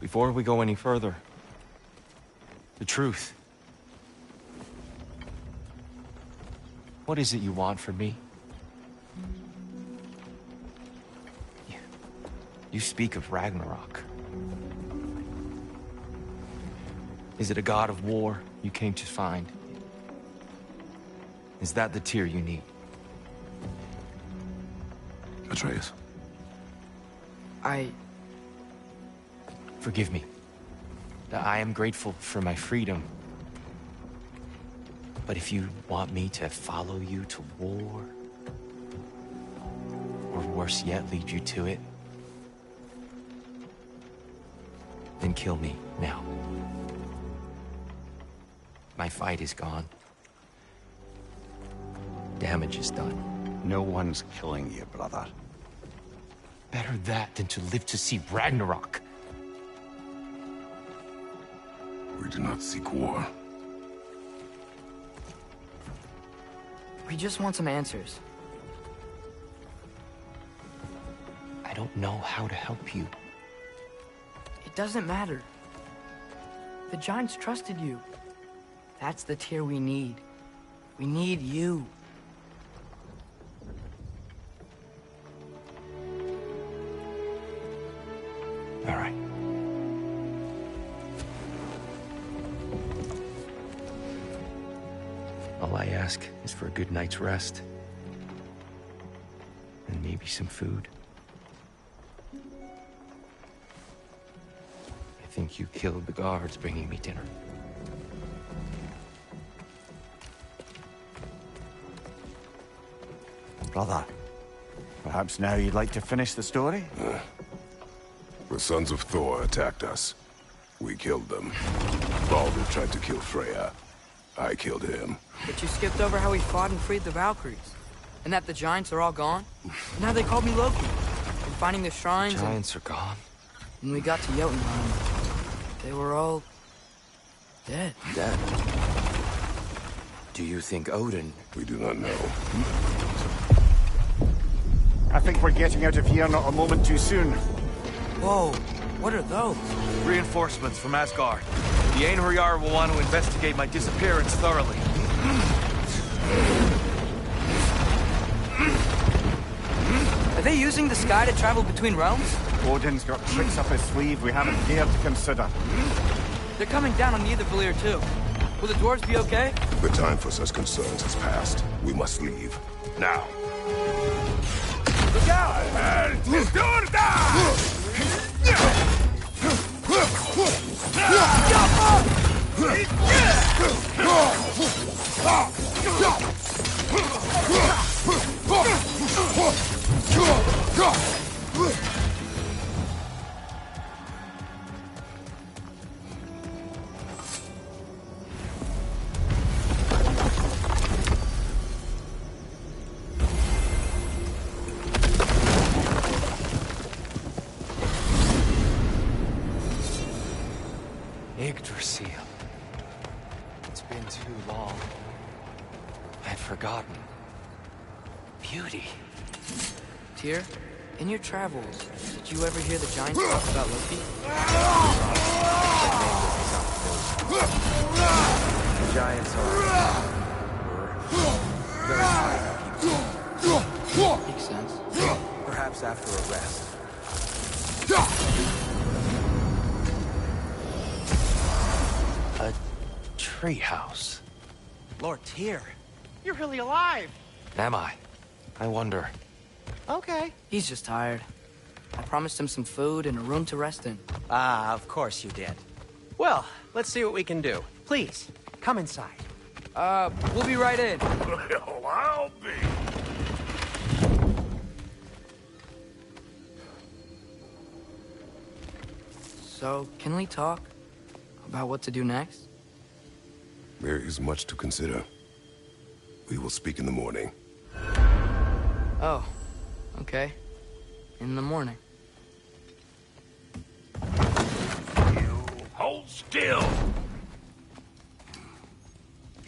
Before we go any further, the truth. What is it you want from me? You speak of Ragnarok. Is it a god of war you came to find? Is that the tear you need? Atreus. Forgive me. I am grateful for my freedom. But if you want me to follow you to war, or worse yet, lead you to it, then kill me now. My fight is gone. Damage is done. No one's killing you, brother. Better that than to live to see Ragnarok. We do not seek war. We just want some answers. I don't know how to help you. It doesn't matter. The Giants trusted you. That's the tear we need. We need you. All right. All I ask is for a good night's rest. And maybe some food. I think you killed the guards bringing me dinner. Brother, perhaps now you'd like to finish the story? The sons of Thor attacked us. We killed them. Baldur tried to kill Freya. I killed him. But you skipped over how we fought and freed the Valkyries. And that the Giants are all gone. And now they called me Loki. And finding the shrines Giants are gone. and we got to Jotunheim. They were all... dead. Dead. Do you think Odin... We do not know. I think we're getting out of here not a moment too soon. Whoa, what are those? Reinforcements from Asgard. The Einherjar will want to investigate my disappearance thoroughly. Are they using the sky to travel between realms? Odin's got tricks up his sleeve we haven't dared to consider. They're coming down on Nidavellir too. Will the dwarves be okay? The time for such concerns has passed. We must leave. Now. Look out! Yggdrasil. It's been too long. I'd forgotten. Beauty. Tyr, in your travels, did you ever hear the Giants talk about Loki? The Giants were very hard to keep. Makes sense. Perhaps after a rest. A treehouse. Lord Tyr, you're really alive. Am I? I wonder. Okay. He's just tired. I promised him some food and a room to rest in. Ah, of course you did. Well, let's see what we can do. Please, come inside. We'll be right in. Well, I'll be. So, can we talk about what to do next? There is much to consider. We will speak in the morning. Oh, okay. In the morning. You hold still.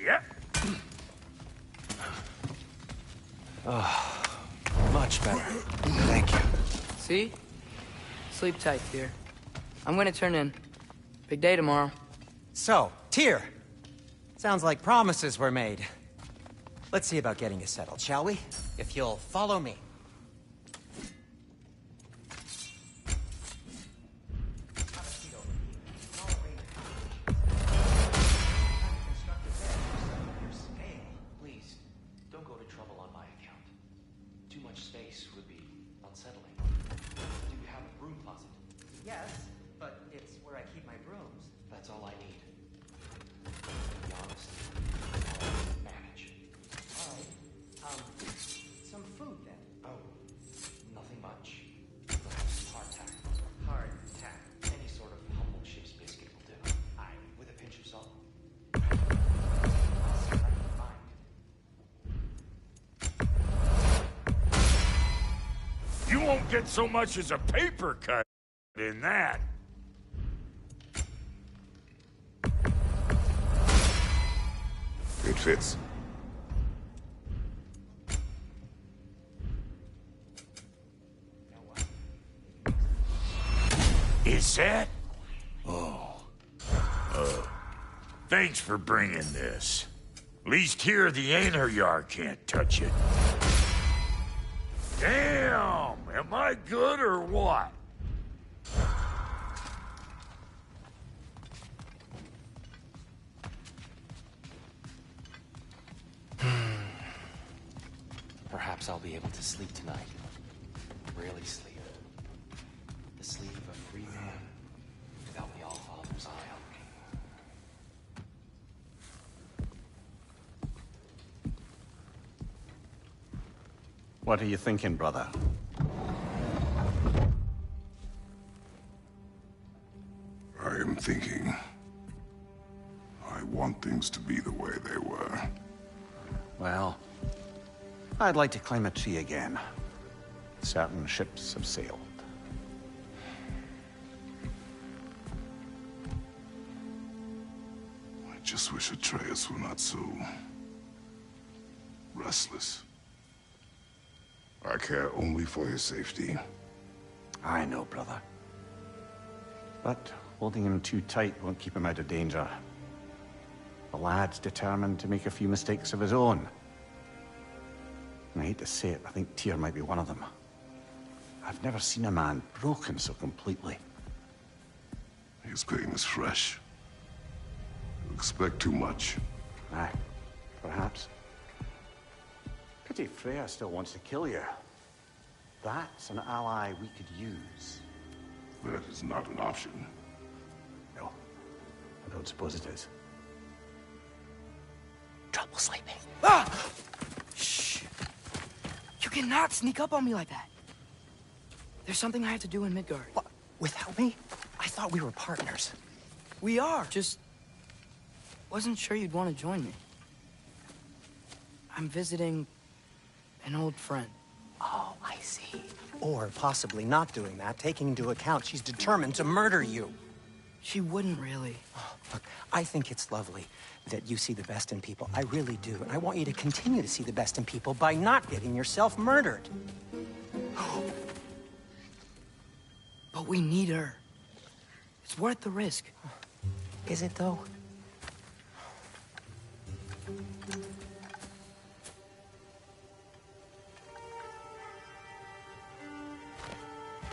Yep. Much better. Thank you. See? Sleep tight, Tyr. I'm gonna turn in. Big day tomorrow. So, Tyr. Sounds like promises were made. Let's see about getting you settled, shall we? If you'll follow me. Please, don't go to trouble on my account. Too much space would be unsettling. Do you have a broom closet? Yes, but it's where I keep my brooms. That's all I need. To be honest, I'll manage. Alright. Some food then. Oh, nothing much. Perhaps hardtack. Hardtack. Any sort of humble ship's biscuit will do. Aye, with a pinch of salt. You won't get so much as a paper cut in that. It fits. Is that? Oh. Thanks for bringing this. At least here the Einherjar can't touch it. Damn! Am I good or what? Perhaps I'll be able to sleep tonight. Really sleep. The sleep of a free man without the Allfather's eye on me. What are you thinking, brother? I am thinking. I want things to be the way they were. Well, I'd like to climb a tree again. Certain ships have sailed. I just wish Atreus were not so restless. I care only for his safety. I know, brother. But holding him too tight won't keep him out of danger. The lad's determined to make a few mistakes of his own. And I hate to say it, I think Tyr might be one of them. I've never seen a man broken so completely. His pain is fresh. You expect too much. Aye, perhaps. Pity Freya still wants to kill you. That's an ally we could use. That is not an option. No, I don't suppose it is. Trouble sleeping. Ah! Shh! You cannot sneak up on me like that. There's something I have to do in Midgard. What? Without me? I thought we were partners. We are. Just wasn't sure you'd want to join me. I'm visiting an old friend. Oh, I see. Or possibly not doing that, taking into account she's determined to murder you. She wouldn't really. Oh, look, I think it's lovely that you see the best in people. I really do. And I want you to continue to see the best in people by not getting yourself murdered. But we need her. It's worth the risk. Is it, though?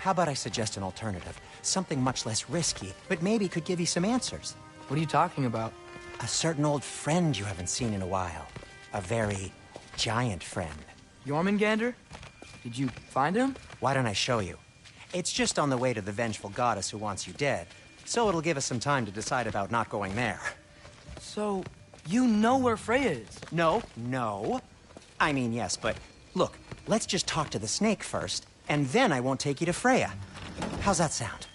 How about I suggest an alternative? Something much less risky, but maybe could give you some answers. What are you talking about? A certain old friend you haven't seen in a while. A very giant friend. Jormungandr? Did you find him? Why don't I show you? It's just on the way to the vengeful goddess who wants you dead. So it'll give us some time to decide about not going there. So, you know where Freya is? No. I mean, yes, but look, let's just talk to the snake first, and then I won't take you to Freya. How's that sound?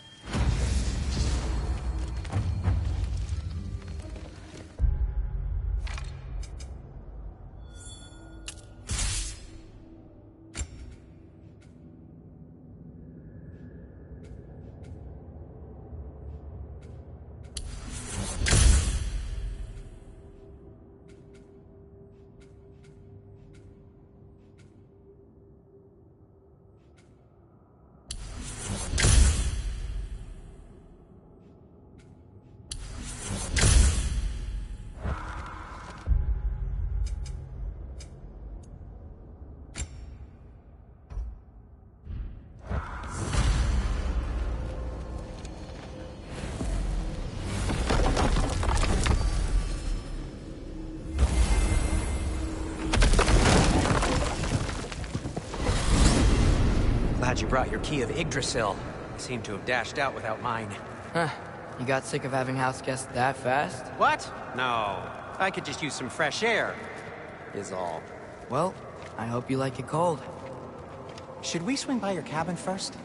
brought your key of Yggdrasil. You seem to have dashed out without mine. Huh. You got sick of having house guests that fast? What? No. I could just use some fresh air, is all. Well, I hope you like it cold. Should we swing by your cabin first?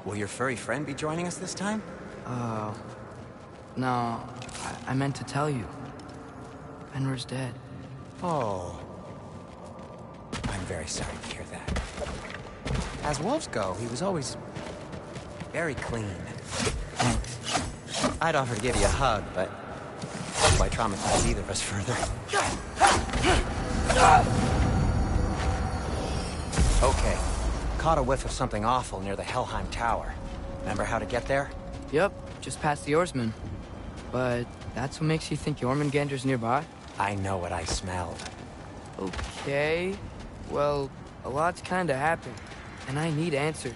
Will your furry friend be joining us this time? No. I meant to tell you. Fenrir's dead. Oh. I'm very sorry to hear that. As wolves go, he was always very clean. I'd offer to give you a hug, but why traumatize either of us further? Okay. Caught a whiff of something awful near the Helheim Tower. Remember how to get there? Yep, just past the oarsman. But that's what makes you think Jormungandr's nearby? I know what I smelled. Okay. Well, a lot's kinda happened, and I need answers.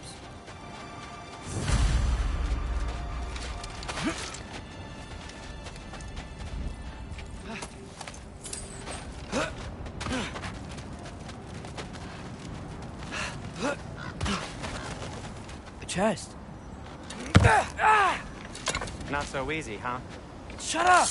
A chest. Not so easy, huh? Shut up!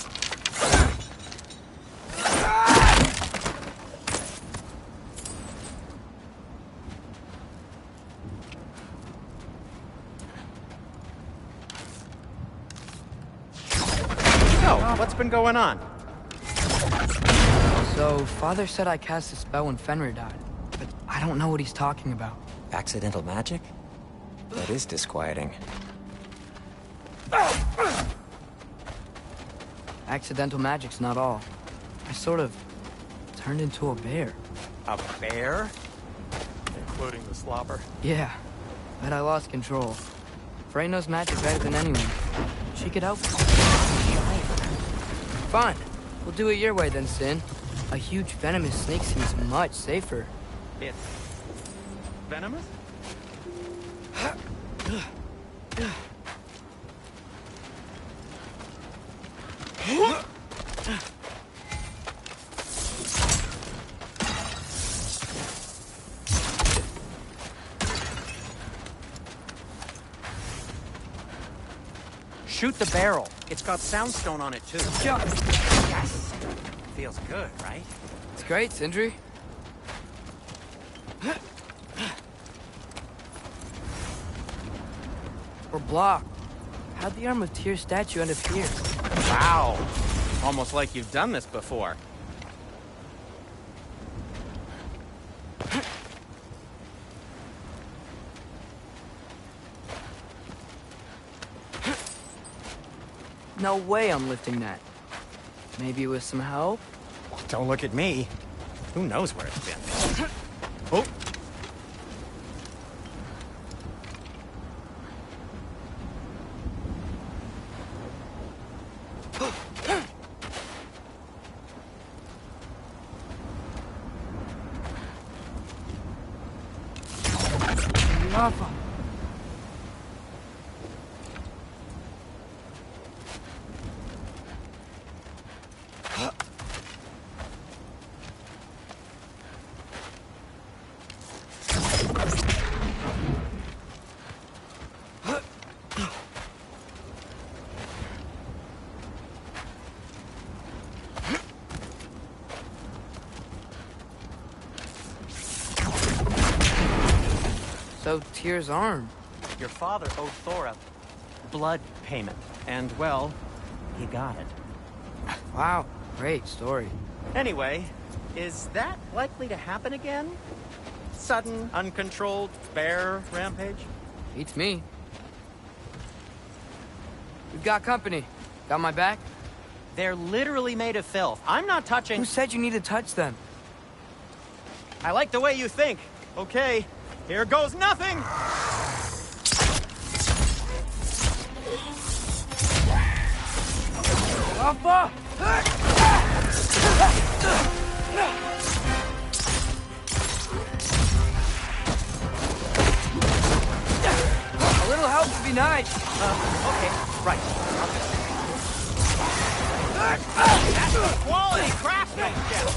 What's been going on? So, Father said I cast a spell when Fenrir died, but I don't know what he's talking about. Accidental magic? That is disquieting. Accidental magic's not all. I sort of turned into a bear. A bear? Including the slobber? Yeah, but I lost control. Frey knows magic better than anyone. She could help me. Fine. We'll do it your way then, Sin. A huge venomous snake seems much safer. It's venomous? Shoot the barrel. It's got soundstone on it, too. Yes! Feels good, right? It's great, Sindri. We're blocked. How'd the Arm of Tyr statue end up here? Wow! Almost like you've done this before. No way I'm lifting that. Maybe with some help? Don't look at me. Who knows where it's been? Oh! Lava. So, Tyr's arm. Your father owed Thor a blood payment. And, well, he got it. Wow, great story. Anyway, is that likely to happen again? Sudden, uncontrolled bear rampage? Beats me. We've got company. Got my back? They're literally made of filth. I'm not touching... Who said you need to touch them? I like the way you think. Okay, here goes nothing! Alpha! A little help would be nice. Okay, right. That's a quality craftsmanship!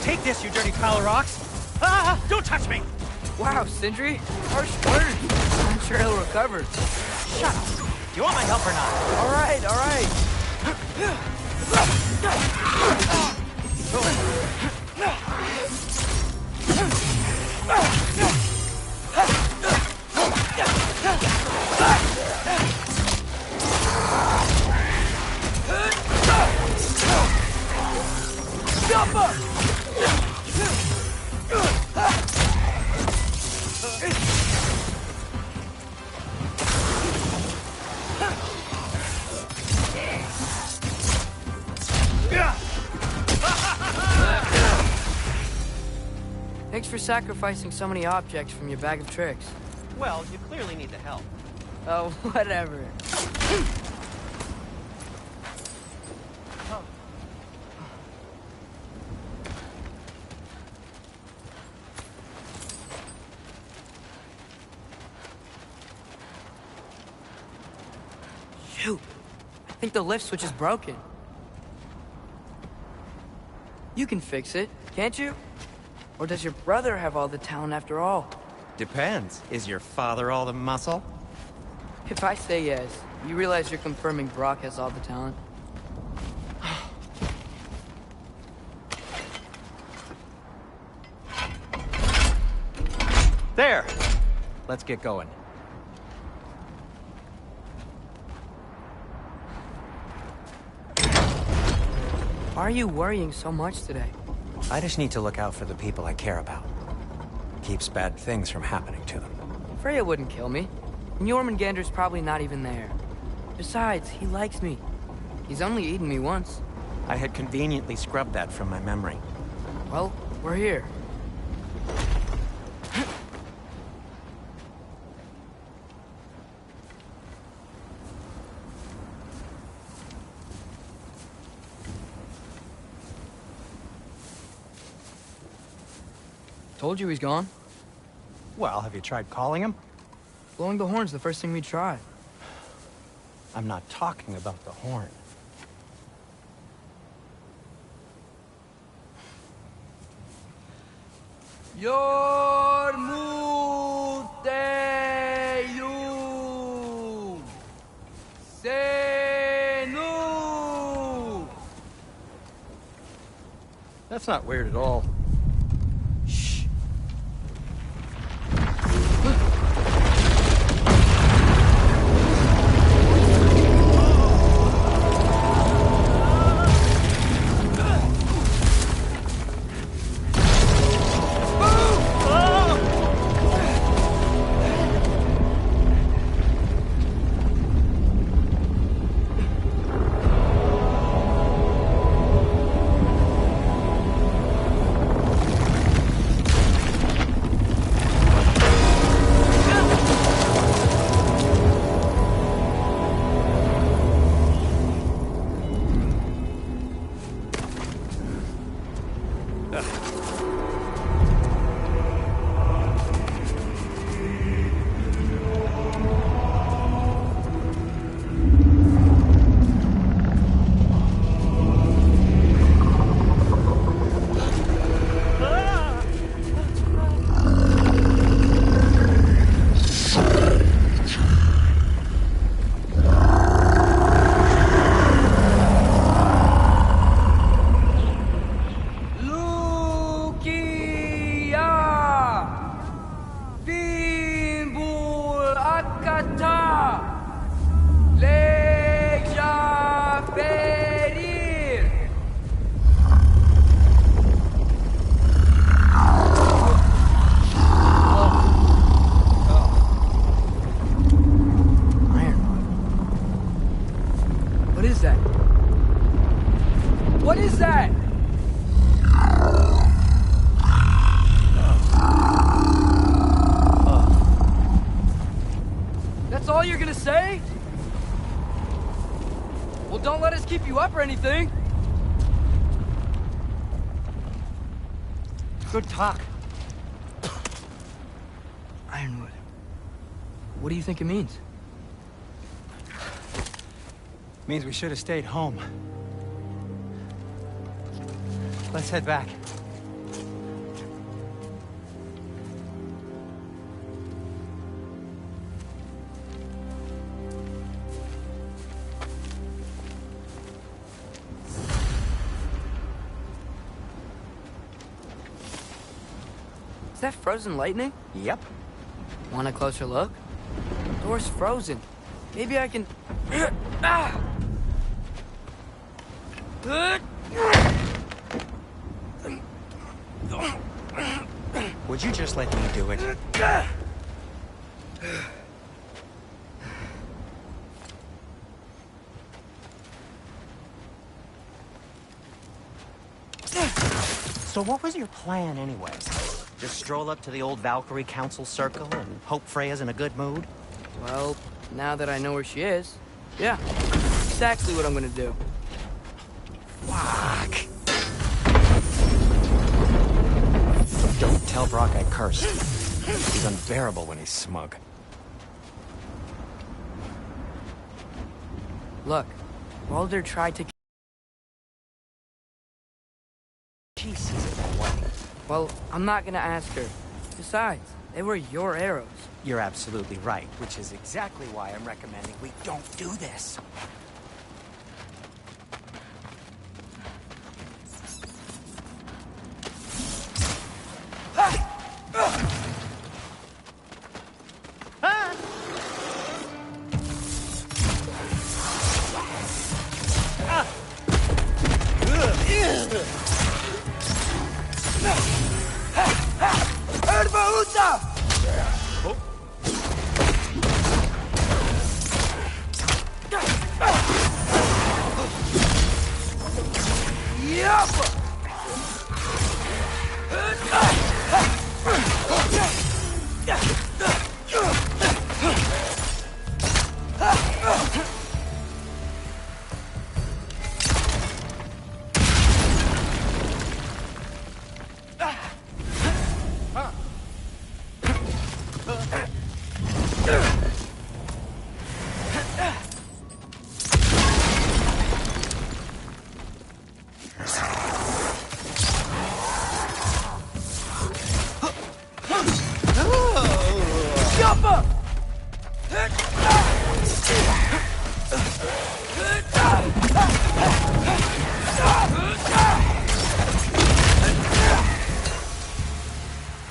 Take this, you dirty pile of rocks! Ah! Don't touch me! Wow, Sindri, harsh words. I'm sure he'll recover. Shut up! Do you want my help or not? All right, all right. Thanks for sacrificing so many objects from your bag of tricks. Well, you clearly need the help. Oh, whatever. Shoot! I think the lift switch is broken. You can fix it, can't you? Or does your brother have all the talent after all? Depends. Is your father all the muscle? If I say yes, you realize you're confirming Brock has all the talent? There! Let's get going. Why are you worrying so much today? I just need to look out for the people I care about. Keeps bad things from happening to them. Freya wouldn't kill me. And Jormungandr's probably not even there. Besides, he likes me. He's only eaten me once. I had conveniently scrubbed that from my memory. Well, we're here. Told you he's gone. Well, have you tried calling him? Blowing the horn's the first thing we tried. I'm not talking about the horn. Yormuteyum Senu. That's not weird at all. Shh. What is that? That's all you're gonna say? Well, don't let us keep you up or anything. Good talk. Ironwood. What do you think it means? Means we should have stayed home. Let's head back. Is that frozen lightning? Yep. Want a closer look? Door's frozen. Maybe I can... Ah! Would you just let me do it? So what was your plan anyways? Just stroll up to the old Valkyrie Council circle and hope Freya's in a good mood? Well, now that I know where she is, yeah. Exactly what I'm gonna do. Fuck! Don't tell Brock I cursed. He's unbearable when he's smug. Look, Baldur tried to... She sees it that way. Well, I'm not gonna ask her. Besides, they were your arrows. You're absolutely right, which is exactly why I'm recommending we don't do this.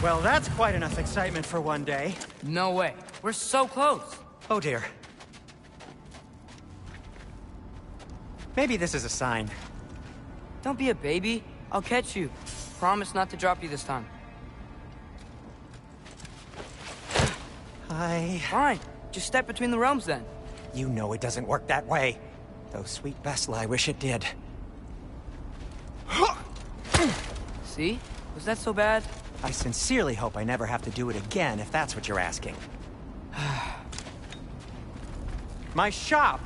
Well, that's quite enough excitement for one day. No way. We're so close. Oh dear. Maybe this is a sign. Don't be a baby. I'll catch you. Promise not to drop you this time. Fine. Just step between the realms then. You know it doesn't work that way. Though, sweet Bessel, I wish it did. See? Was that so bad? I sincerely hope I never have to do it again, if that's what you're asking. My shop!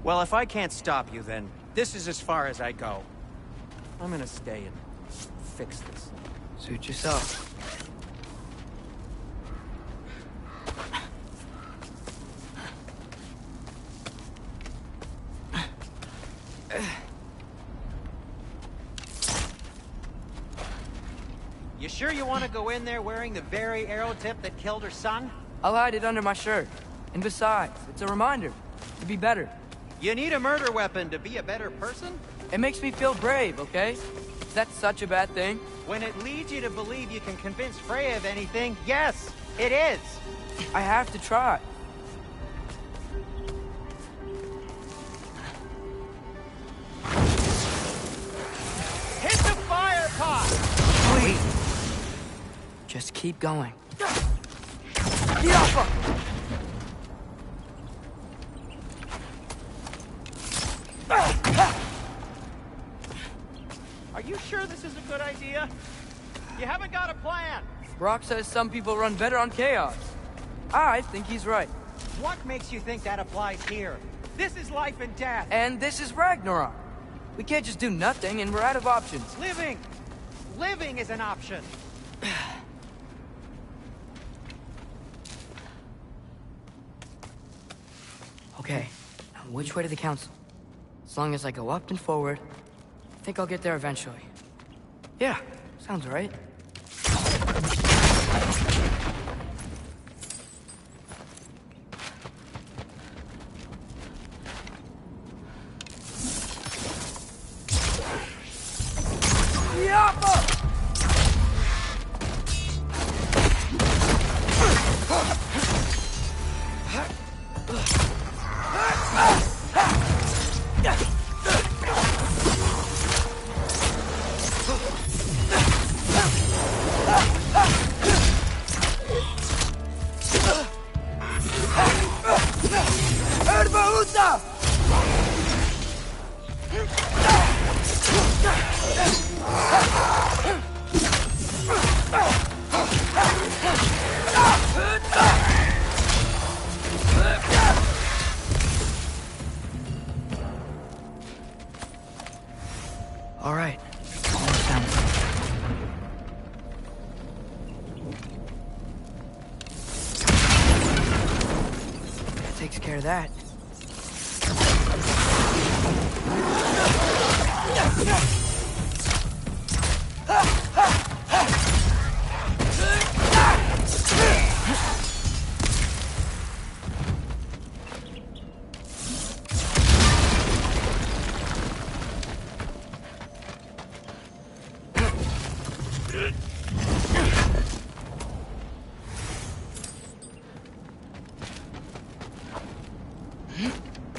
Well, if I can't stop you, then this is as far as I go. I'm gonna stay and fix this. Suit yourself. You sure you want to go in there wearing the very arrow tip that killed her son? I'll hide it under my shirt. And besides, it's a reminder to be better. You need a murder weapon to be a better person? It makes me feel brave, okay? Is that such a bad thing? When it leads you to believe you can convince Freya of anything, yes, it is. I have to try. Hit the fire pot! Wait. Just keep going. Get off her! Are you sure this is a good idea? You haven't got a plan. Brock says some people run better on chaos. I think he's right. What makes you think that applies here? This is life and death. And this is Ragnarok. We can't just do nothing and we're out of options. Living! Living is an option. Okay, Which way to the council? As long as I go up and forward, I think I'll get there eventually. Yeah, sounds right. All right. Almost down. That takes care of that.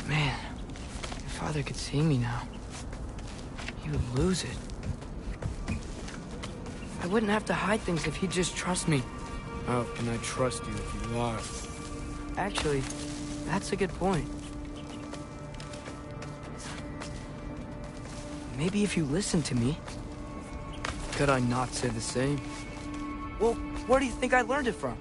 Man, if Father could see me now, he would lose it. I wouldn't have to hide things if he'd just trust me. How can I trust you if you lie? Actually, that's a good point. Maybe if you listen to me. Could I not say the same? Well, where do you think I learned it from?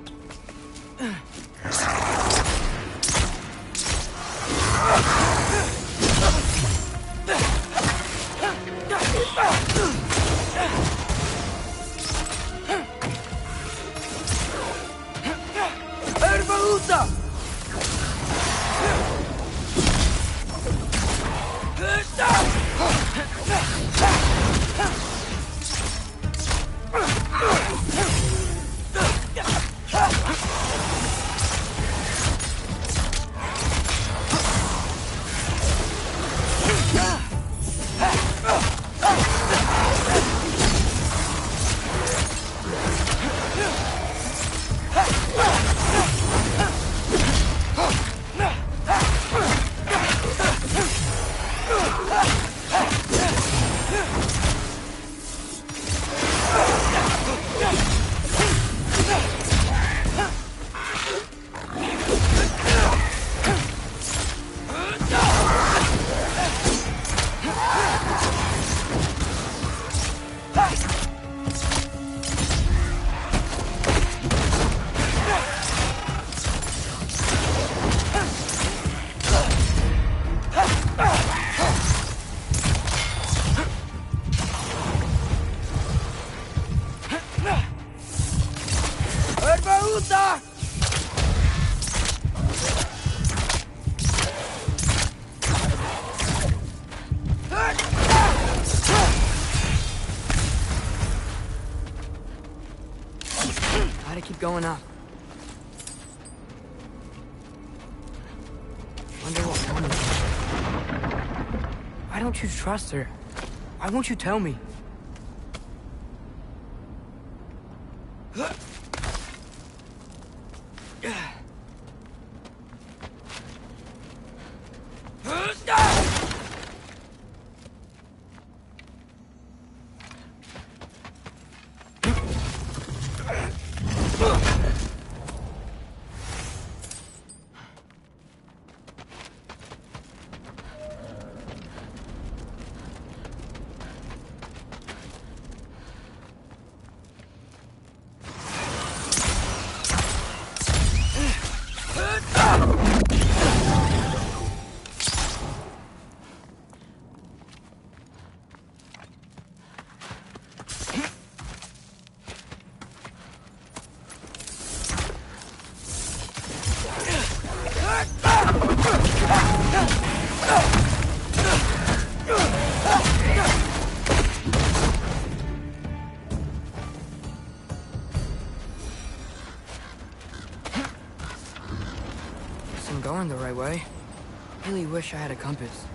Gotta keep going up. Wonder what woman. Why don't you trust her? Why won't you tell me? I'm going the right way. Really wish I had a compass.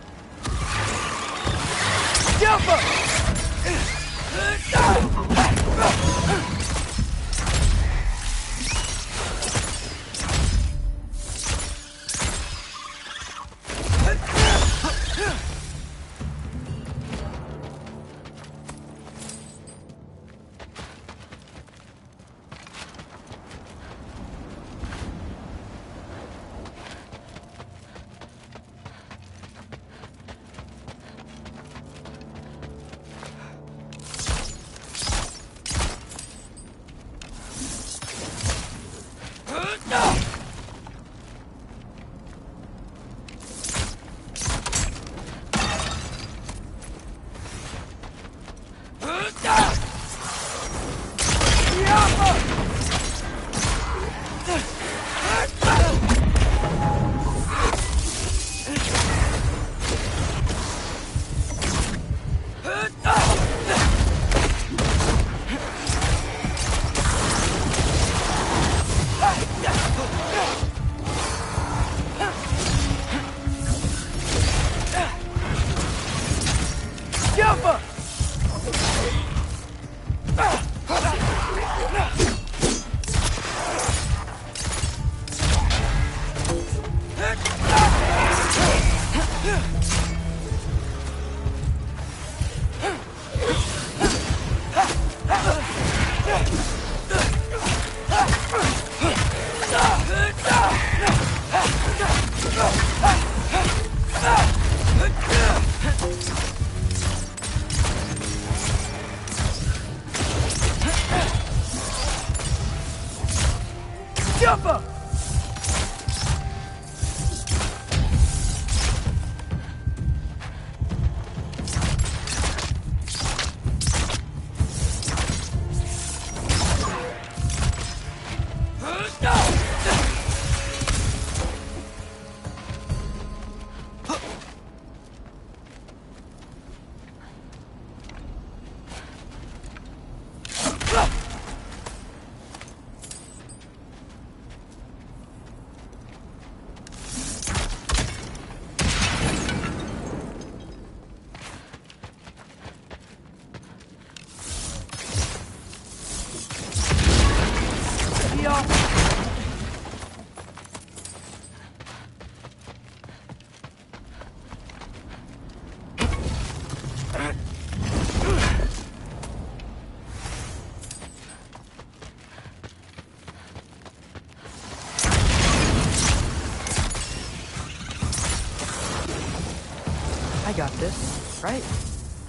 I got this, right?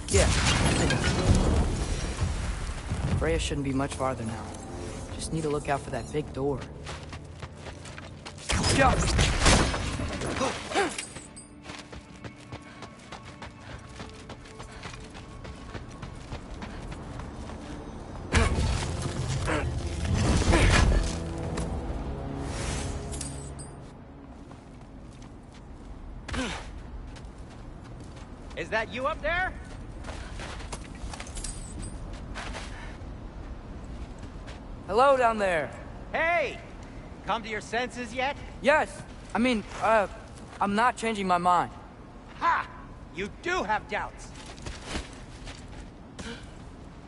Yeah, I got it. Freya shouldn't be much farther now. Just need to look out for that big door. Yeah. Is that you up there? Hello down there. Hey! Come to your senses yet? Yes. I mean, I'm not changing my mind. Ha! You do have doubts.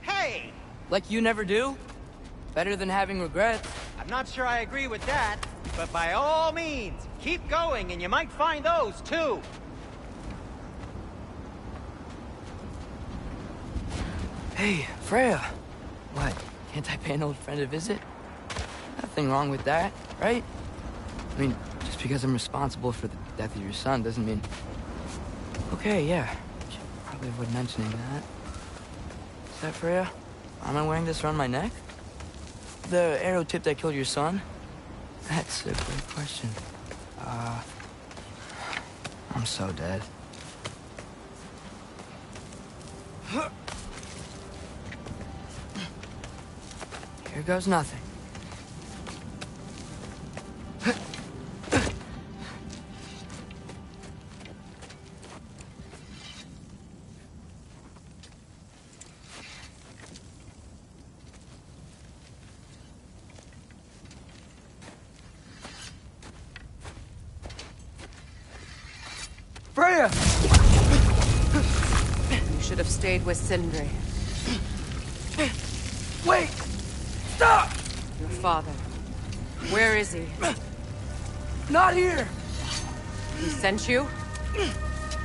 Hey! Like you never do? Better than having regrets. I'm not sure I agree with that, but by all means, keep going and you might find those too. Hey, Freya. What? Can't I pay an old friend a visit? Nothing wrong with that, right? I mean, just because I'm responsible for the death of your son doesn't mean... Okay, yeah. Should probably avoid mentioning that. Is that Freya? Am I wearing this around my neck? The arrow tip that killed your son? That's a great question. I'm so dead. Here goes nothing. Freya! You should have stayed with Sindri. Wait! Stop! Your father. Where is he? Not here! He sent you?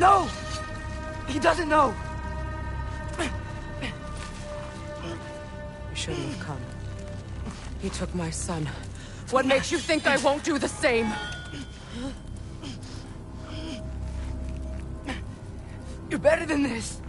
No! He doesn't know! You shouldn't have come. He took my son. What makes you think I won't do the same? You're better than this!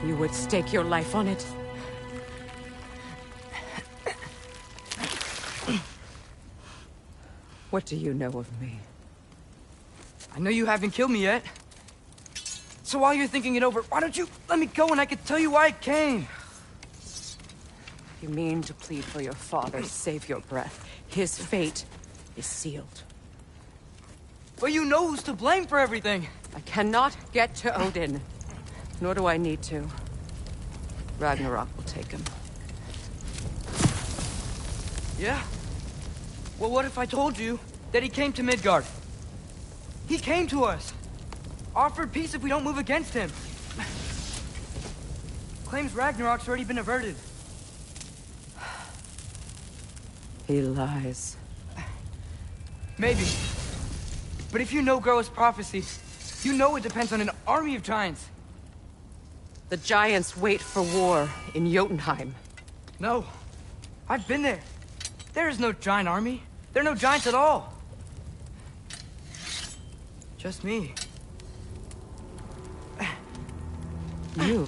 You would stake your life on it? What do you know of me? I know you haven't killed me yet. So while you're thinking it over, why don't you let me go and I can tell you why I came? You mean to plead for your father, save your breath. His fate is sealed. But you know who's to blame for everything. I cannot get to Odin. Nor do I need to. Ragnarok will take him. Yeah? Well, what if I told you that he came to Midgard? He came to us. Offered peace if we don't move against him. Claims Ragnarok's already been averted. He lies. Maybe. But if you know Groa's prophecy, you know it depends on an army of giants. The giants wait for war in Jotunheim. No. I've been there. There is no giant army. There are no giants at all. Just me. You.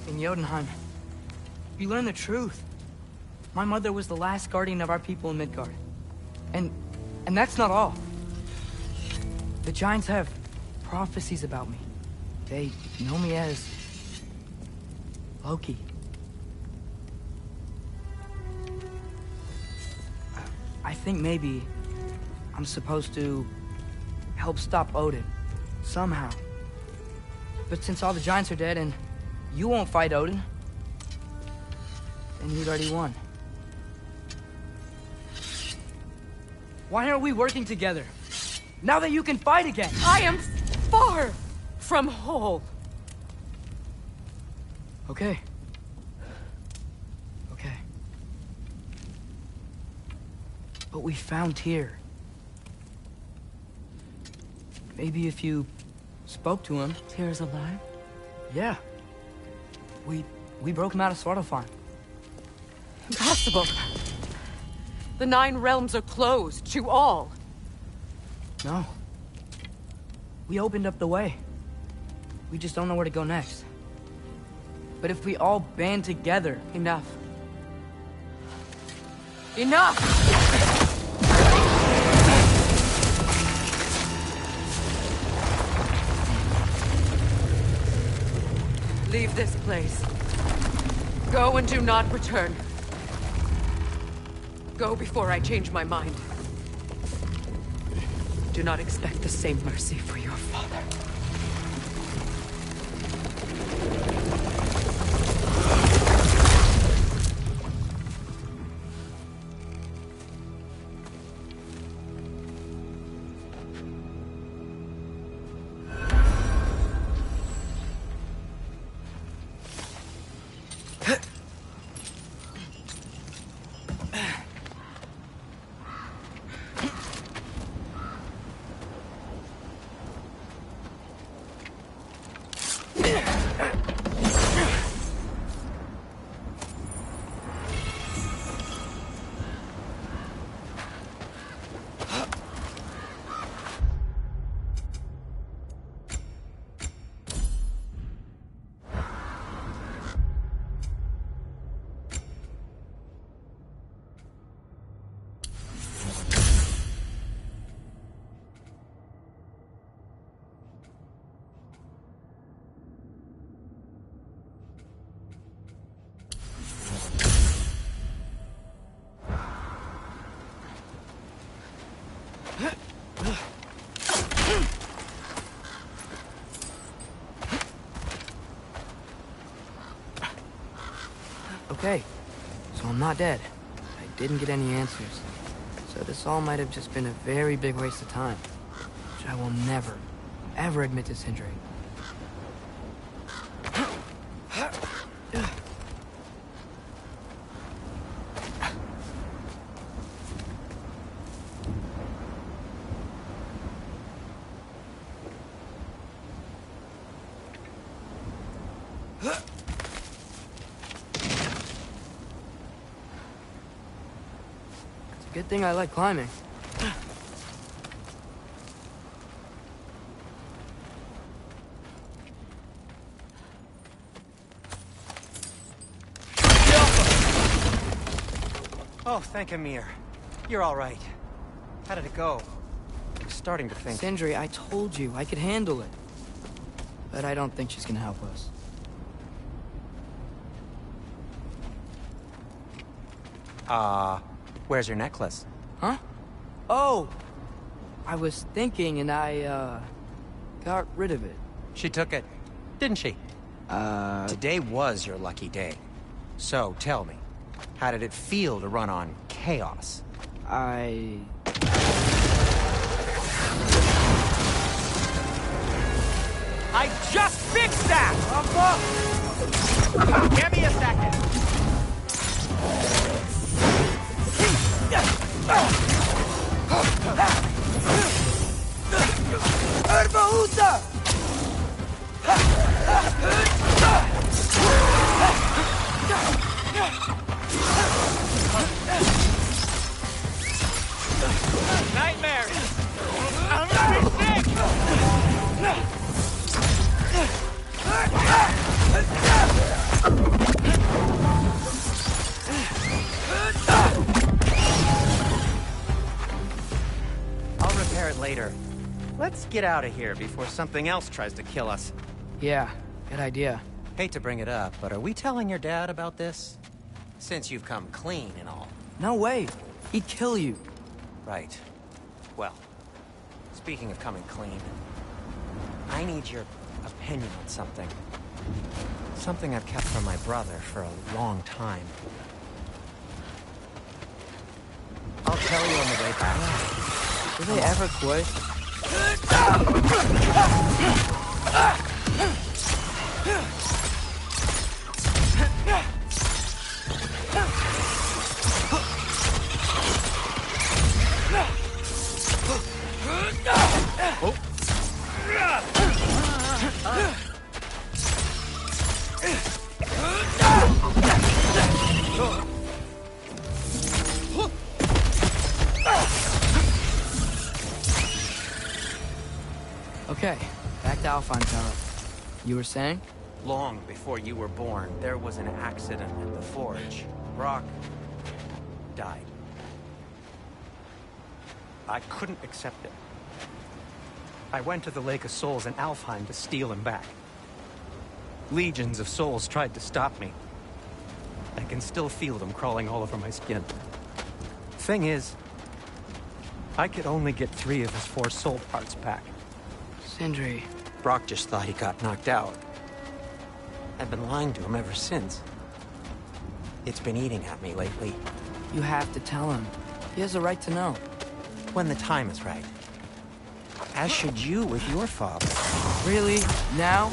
In Jotunheim, you learn the truth. My mother was the last guardian of our people in Midgard. And that's not all. The giants have prophecies about me. They know me as Loki. I think maybe I'm supposed to help stop Odin, somehow. But since all the giants are dead and you won't fight Odin, then he's already won. Why aren't we working together? Now that you can fight again! I am far from whole. Okay. Okay. But we found Tyr. Maybe if you spoke to him... Tyr's alive? Yeah. We broke him out of Svartalfheim. Impossible. The 9 realms are closed to all. No. We opened up the way. We just don't know where to go next. But if we all band together... Enough. Enough! Leave this place. Go and do not return. Go before I change my mind. Do not expect the same mercy for your father. Okay, so I'm not dead. I didn't get any answers. So this all might have just been a very big waste of time. Which I will never, ever admit to Sindri. Good thing I like climbing. Oh, thank Amir. You're all right. How did it go? I'm starting to think... Sindri, I told you I could handle it. But I don't think she's gonna help us. Where's your necklace? Huh? Oh! I was thinking and I, got rid of it. She took it, didn't she? Today was your lucky day. So, tell me, how did it feel to run on chaos? I just fixed that! Give me a second. Nightmare! I'm gonna be sick! I'll repair it later. Let's get out of here before something else tries to kill us. Yeah, good idea. Hate to bring it up, but are we telling your dad about this? Since you've come clean and all. No way. He'd kill you. Right. Well, speaking of coming clean, I need your opinion on something. Something I've kept from my brother for a long time. I'll tell you on the way back. Do they ever quit? Okay, back to Alphine Tower. You were saying? Long before you were born, there was an accident at the forge. Brock died. I couldn't accept it. I went to the Lake of Souls in Alfheim to steal him back. Legions of souls tried to stop me. I can still feel them crawling all over my skin. Thing is, I could only get 3 of his 4 soul parts back. Sindri. Brock just thought he got knocked out. I've been lying to him ever since. It's been eating at me lately. You have to tell him. He has a right to know. When the time is right. As should you with your father. Really? Now?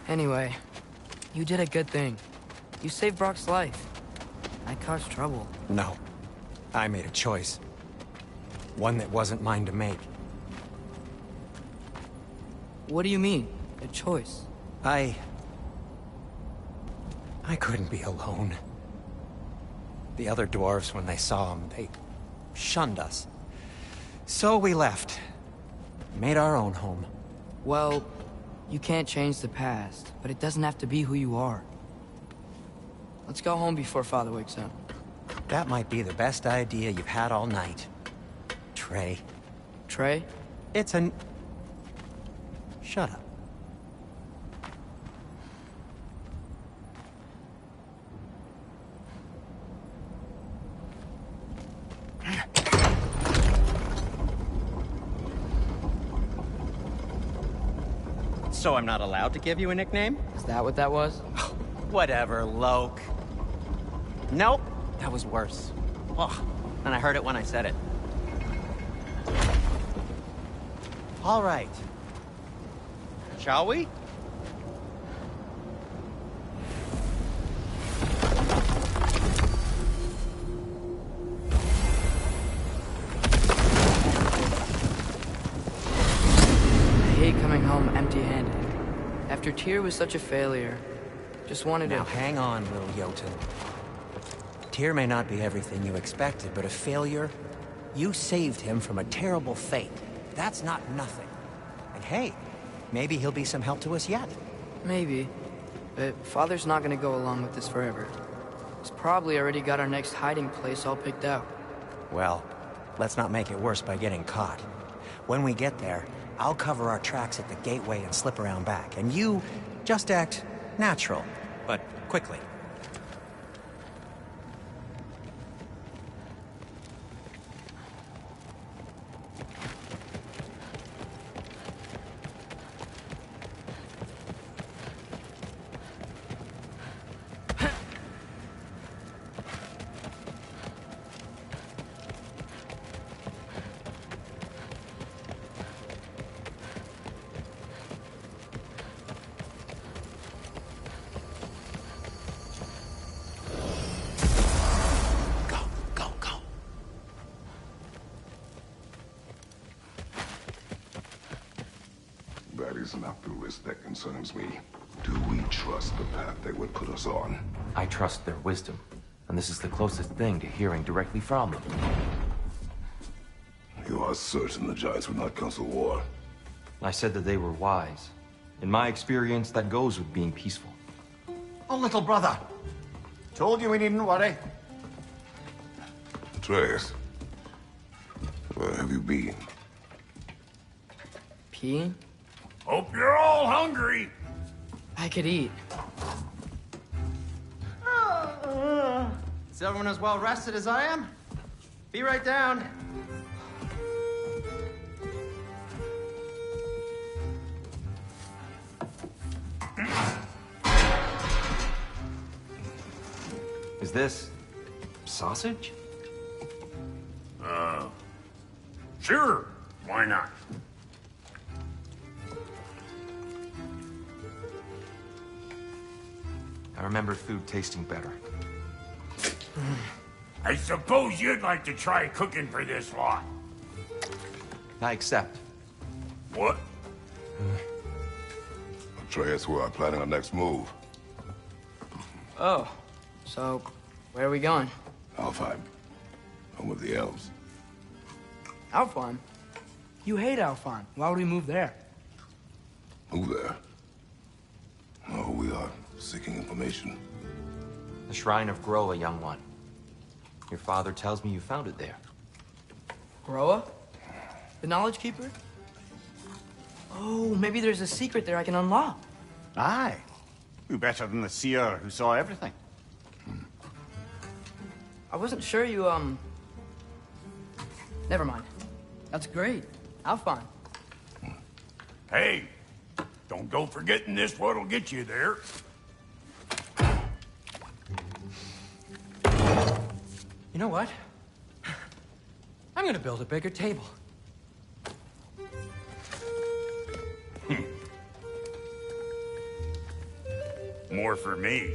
Anyway, you did a good thing. You saved Brock's life. I caused trouble. No. I made a choice. One that wasn't mine to make. What do you mean? A choice? I couldn't be alone. The other dwarves, when they saw him, they shunned us. So we left. Made our own home. Well, you can't change the past, but it doesn't have to be who you are. Let's go home before Father wakes up. That might be the best idea you've had all night. Trey. Trey? It's an... Shut up. So I'm not allowed to give you a nickname? Is that what that was? Whatever, Loke. Nope, that was worse. Ugh, and I heard it when I said it. All right. Shall we? I hate coming home empty-handed. After Tyr was such a failure, just wanted Now to... hang on, little Jotun. Tyr may not be everything you expected, but a failure? You saved him from a terrible fate. That's not nothing. And hey, maybe he'll be some help to us yet. Maybe. But Father's not gonna go along with this forever. He's probably already got our next hiding place all picked out. Well, let's not make it worse by getting caught. When we get there, I'll cover our tracks at the gateway and slip around back. And you just act natural, but quickly. That is not the risk that concerns me. Do we trust the path they would put us on? I trust their wisdom, and this is the closest thing to hearing directly from them. You are certain the Giants would not counsel war? I said that they were wise. In my experience, that goes with being peaceful. Oh, little brother. Told you we needn't worry. Atreus, where have you been? Peeing? Hope you're all hungry. I could eat. Is everyone as well rested as I am? Be right down. Is this... sausage? Sure. Why not? I remember food tasting better. I suppose you'd like to try cooking for this lot. I accept. What? Atreus, we are planning our next move. Oh, so where are we going? Alfheim. Home of the elves. Alfheim? You hate Alfheim. Why would we move there? Move there? No, we are seeking information. The Shrine of Groa, young one. Your father tells me you found it there. Groa? The Knowledge Keeper? Oh, maybe there's a secret there I can unlock. Aye. Who better than the seer who saw everything? I wasn't sure you, Never mind. That's great. Alfheim. Hey, don't go forgetting this what'll get you there. You know what? I'm gonna build a bigger table. More for me.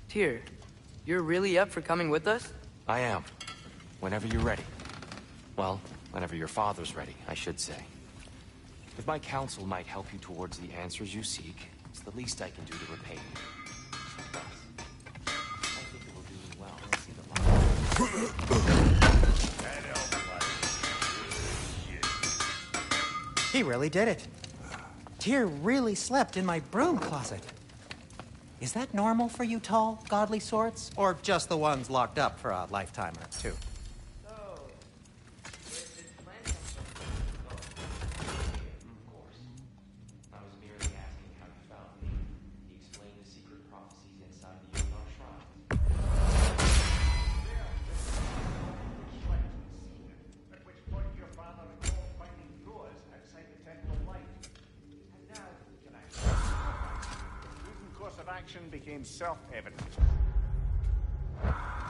Tyr, you're really up for coming with us? I am. Whenever you're ready. Well, whenever your father's ready, I should say. If my counsel might help you towards the answers you seek, it's the least I can do to repay you. I think it will do me well to see the light. That elf shit. He really did it. Tyr really slept in my broom closet. Is that normal for you tall, godly sorts? Or just the ones locked up for a lifetime or two? Became self-evident.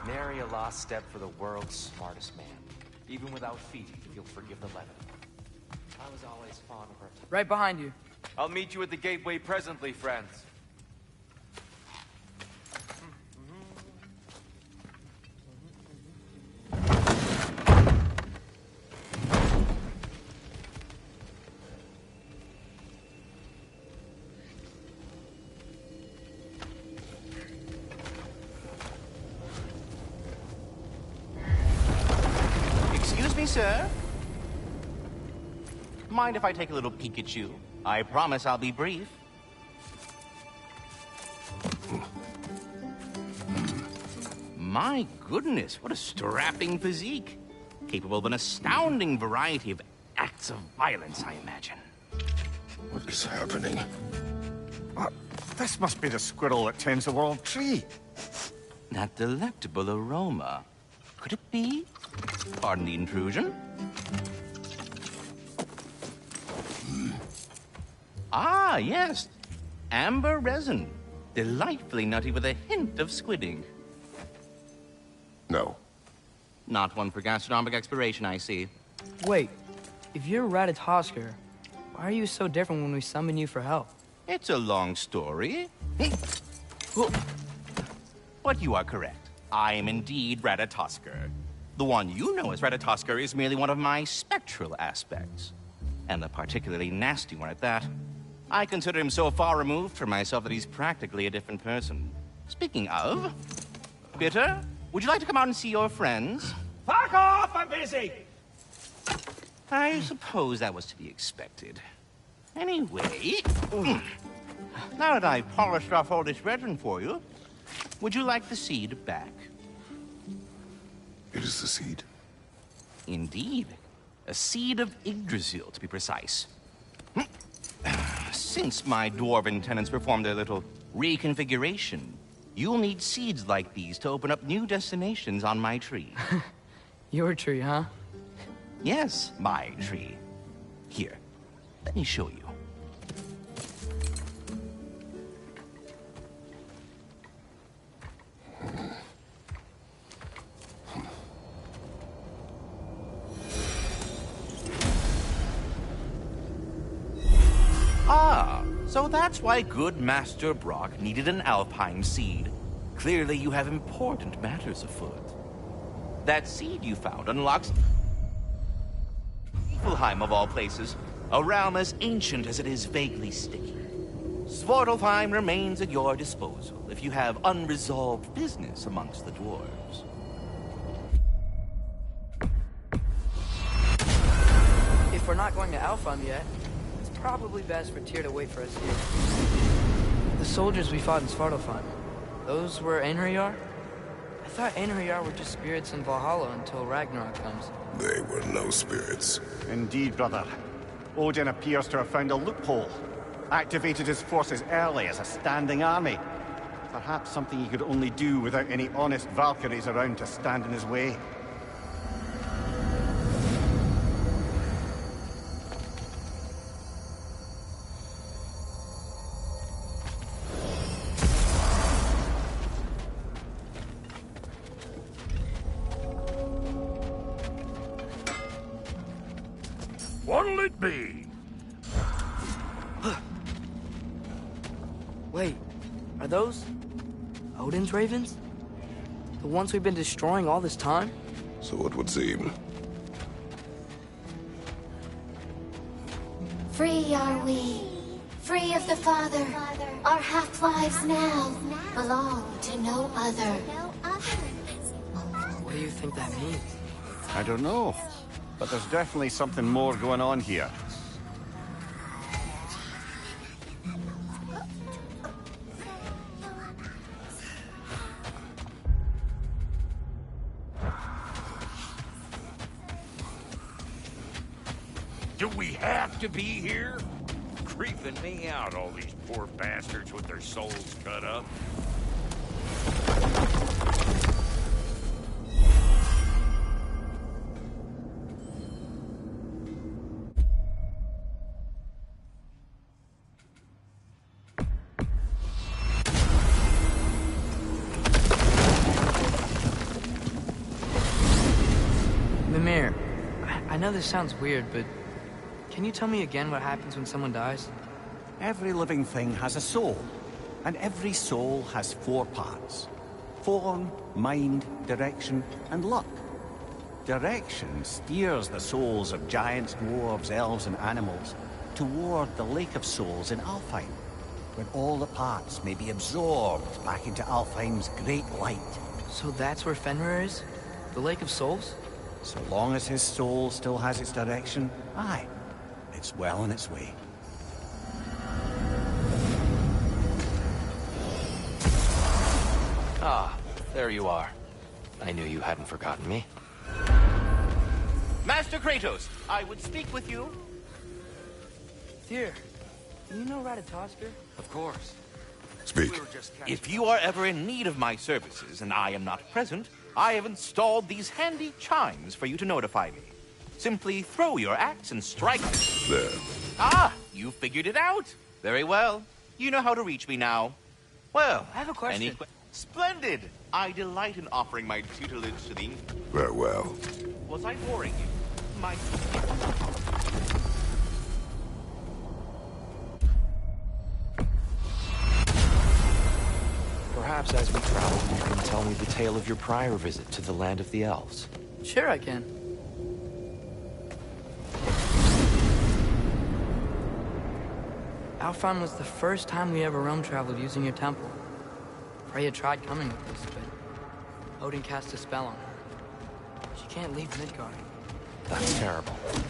Nary a lost step for the world's smartest man. Even without feet, you'll forgive the levity. I was always fond of her. Right behind you. I'll meet you at the gateway presently, friends. Sir? Mind if I take a little peek at you? I promise I'll be brief. My goodness, what a strapping physique. Capable of an astounding variety of acts of violence, I imagine. What is happening? This must be the squirrel that tends the world tree. That delectable aroma. Could it be? Pardon the intrusion. Ah, yes. Amber resin. Delightfully nutty with a hint of squid ink. No. Not one for gastronomic exploration, I see. Wait, if you're Ratatosker, why are you so different when we summon you for help? It's a long story. But you are correct. I am indeed Ratatosker. The one you know as Ratatosker is merely one of my spectral aspects. And a particularly nasty one at that. I consider him so far removed from myself that he's practically a different person. Speaking of... Bitter, would you like to come out and see your friends? Fuck off! I'm busy! I suppose that was to be expected. Anyway... Now that I've polished off all this resin for you, would you like the seed back? It is the seed. Indeed. A seed of Yggdrasil, to be precise. Since my dwarven tenants performed their little reconfiguration, you'll need seeds like these to open up new destinations on my tree. Your tree, huh? Yes, my tree. Here, let me show you. Ah, so that's why good Master Brock needed an Alpine seed. Clearly you have important matters afoot. That seed you found unlocks... Niflheim, of all places. A realm as ancient as it is vaguely sticky. Svartalfheim remains at your disposal if you have unresolved business amongst the dwarves. If we're not going to Alfheim yet, it's probably best for Tyr to wait for us here. The soldiers we fought in Svartalfheim, those were Einherjar? I thought Einherjar were just spirits in Valhalla until Ragnarok comes. They were no spirits. Indeed, brother. Odin appears to have found a loophole. Activated his forces early as a standing army. Perhaps something he could only do without any honest Valkyries around to stand in his way. What'll it be? Wait, are those Odin's ravens? The ones we've been destroying all this time? So it would seem. Free are we, free of the Father. Our half-lives now belong to no other. What do you think that means? I don't know, but there's definitely something more going on here. Do we have to be here? Creeping me out, all these poor bastards with their souls cut up. Mimir, I know this sounds weird, but can you tell me again what happens when someone dies? Every living thing has a soul, and every soul has 4 parts. Form, mind, direction, and luck. Direction steers the souls of giants, dwarves, elves, and animals toward the Lake of Souls in Alfheim, where all the parts may be absorbed back into Alfheim's great light. So that's where Fenrir is? The Lake of Souls? So long as his soul still has its direction, aye, it's well on its way. Ah, there you are. I knew you hadn't forgotten me. Master Kratos, I would speak with you. Here, do you know Ratatoskr? Of course. Speak. If you are ever in need of my services and I am not present, I have installed these handy chimes for you to notify me. Simply throw your axe and strike. There. Ah, you figured it out. Very well. You know how to reach me now. Well, I have a question. Splendid. I delight in offering my tutelage to the... Very well. Was I boring you? My... Perhaps as we travel, you can tell me the tale of your prior visit to the land of the elves. Sure I can. Alfheim was the first time we ever realm traveled using your temple. Freya tried coming with us, but Odin cast a spell on her. She can't leave Midgard. That's terrible. So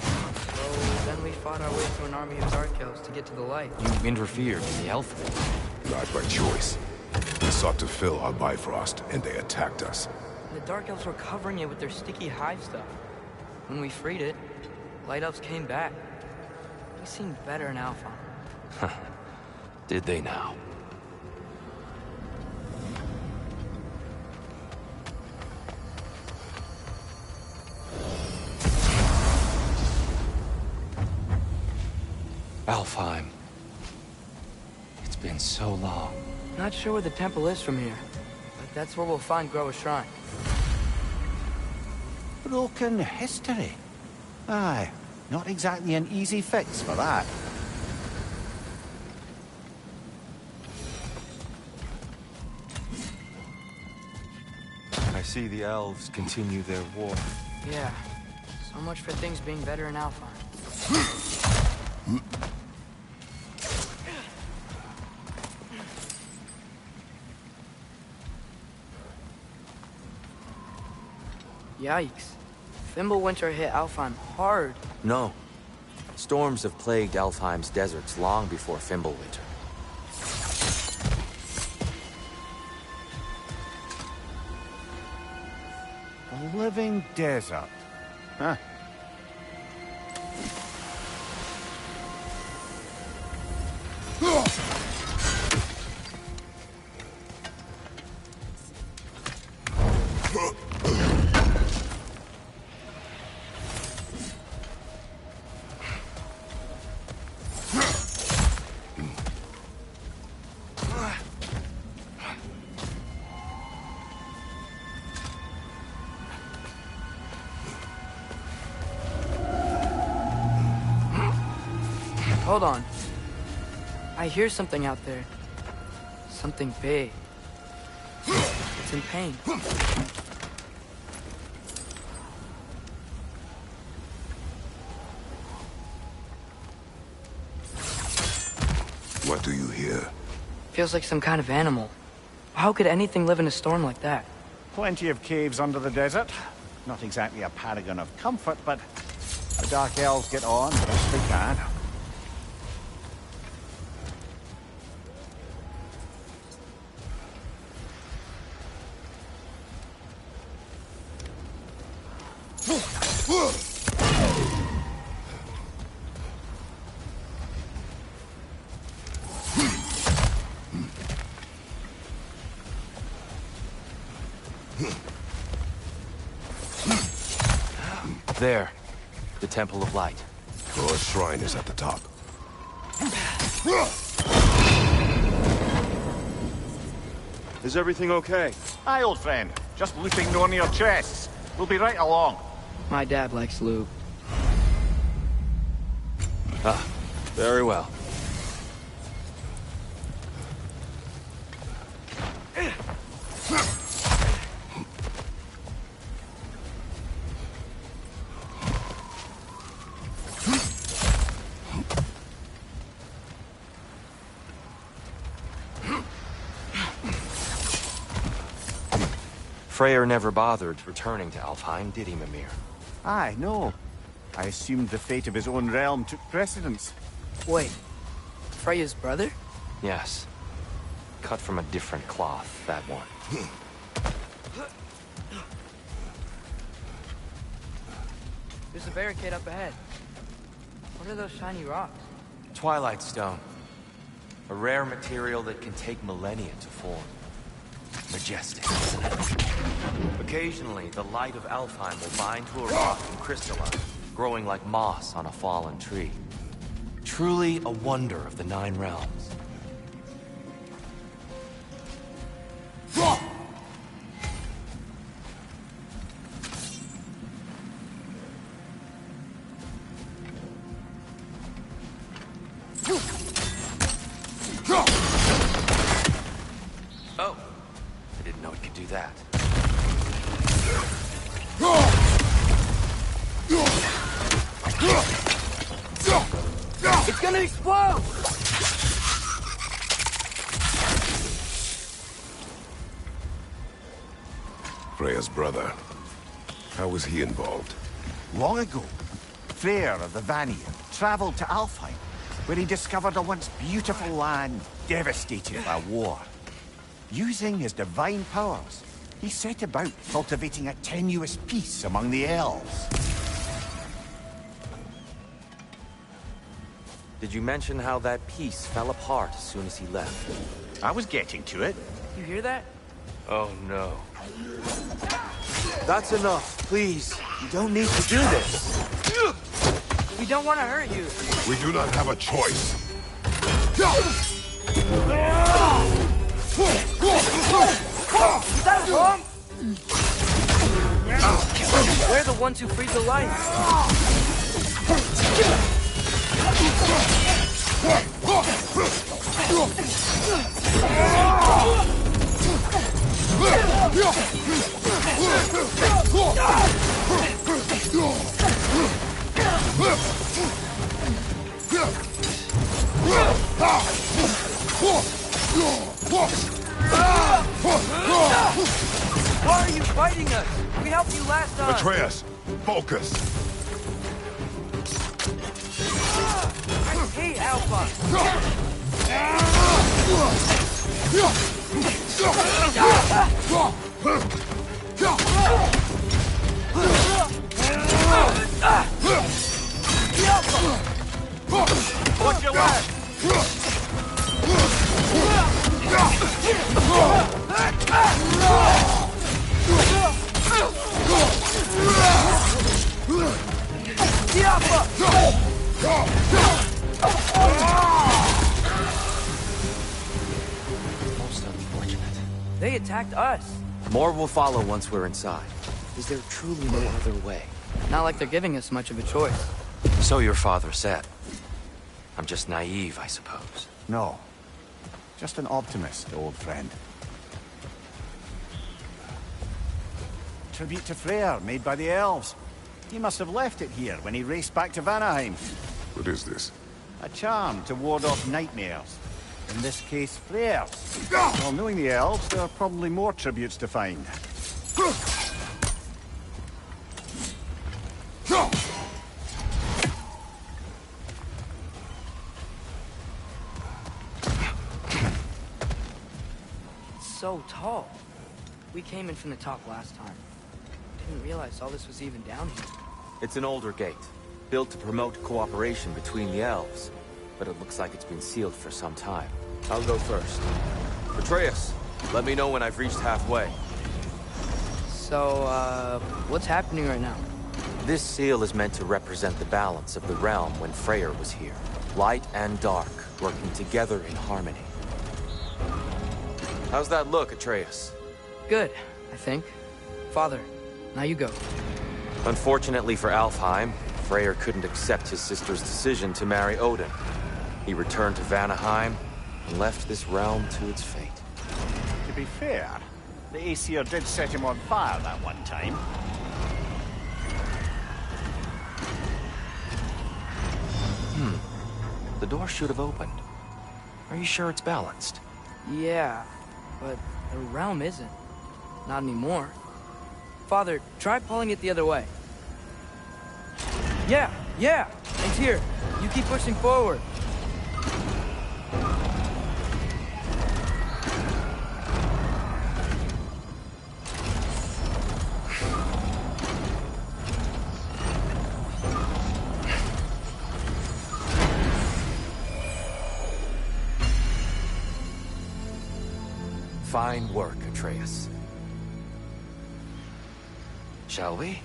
then we fought our way through an army of Dark Elves to get to the light. You interfered in the elf war. Not by choice. They sought to fill our Bifrost, and they attacked us. The Dark Elves were covering it with their sticky hive stuff. When we freed it, Light Elves came back. They seemed better in Alfheim. Did they now? Alfheim. It's been so long. Not sure where the temple is from here, but that's where we'll find Groa's shrine. Broken history. Aye, not exactly an easy fix for that. I see the elves continue their war. Yeah, so much for things being better in Alfheim. Yikes. Fimbulwinter hit Alfheim hard. No. Storms have plagued Alfheim's deserts long before Fimbulwinter. A living desert. Huh. Hold on. I hear something out there. Something big. It's in pain. What do you hear? Feels like some kind of animal. How could anything live in a storm like that? Plenty of caves under the desert. Not exactly a paragon of comfort, but the Dark Elves get on best they can. There. The Temple of Light. Thor's shrine is at the top. Is everything okay? Aye, old friend. Just looting Nornir chests. We'll be right along. My dad likes loot. Ah, very well. Freyr never bothered returning to Alfheim, did he, Mimir? Aye, no. I assumed the fate of his own realm took precedence. Wait, Freya's brother? Yes. Cut from a different cloth, that one. There's a barricade up ahead. What are those shiny rocks? Twilight Stone. A rare material that can take millennia to form. Majestic, isn't it? Occasionally, the light of Alfheim will bind to a rock and crystallize, growing like moss on a fallen tree. Truly a wonder of the Nine Realms. Oh, I didn't know it could do that. It's gonna explode! Freya's brother. How was he involved? Long ago, Freyr of the Vanir traveled to Alfheim, where he discovered a once beautiful land devastated by war. Using his divine powers, he set about cultivating a tenuous peace among the elves. Did you mention how that piece fell apart as soon as he left? I was getting to it. You hear that? Oh no. That's enough, please. You don't need to do this. We don't want to hurt you. We do not have a choice. Is that wrong? We're the ones who freed the light. Why are you fighting us? We helped you last time. Atreus, focus. I hate Alpha. Watch your left! Most unfortunate. They attacked us. More will follow once we're inside. Is there truly no other way? Not like they're giving us much of a choice. So your father said. I'm just naive, I suppose. No. Just an optimist, old friend. Tribute to Freyr, made by the elves. He must have left it here when he raced back to Vanaheim. What is this? A charm to ward off nightmares. In this case, Freyr's. Well, knowing the elves, there are probably more tributes to find. So tall. We came in from the top last time. Didn't realize all this was even down here. It's an older gate, built to promote cooperation between the elves. But it looks like it's been sealed for some time. I'll go first. Atreus, let me know when I've reached halfway. So, what's happening right now? This seal is meant to represent the balance of the realm when Freyr was here. Light and dark, working together in harmony. How's that look, Atreus? Good, I think. Father, now you go. Unfortunately for Alfheim, Freyr couldn't accept his sister's decision to marry Odin. He returned to Vanaheim and left this realm to its fate. To be fair, the Aesir did set him on fire that one time. The door should have opened. Are you sure it's balanced? Yeah, but the realm isn't. Not anymore. Father, try pulling it the other way. Yeah! It's here. You keep pushing forward. Fine work, Atreus. Shall we?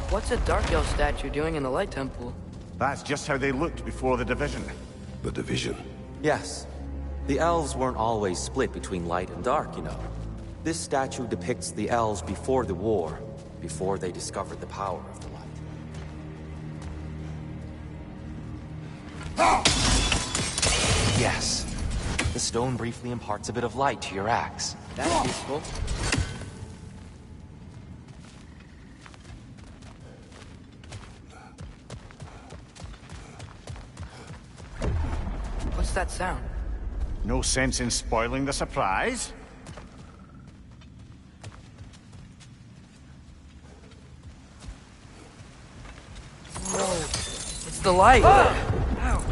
What's a Dark Elf statue doing in the Light Temple? That's just how they looked before the division. The division? Yes. The elves weren't always split between light and dark, you know. This statue depicts the elves before the war, before they discovered the power of the light. Yes. The stone briefly imparts a bit of light to your axe. That's useful. What's that sound? No sense in spoiling the surprise. Whoa. It's the light! Ow.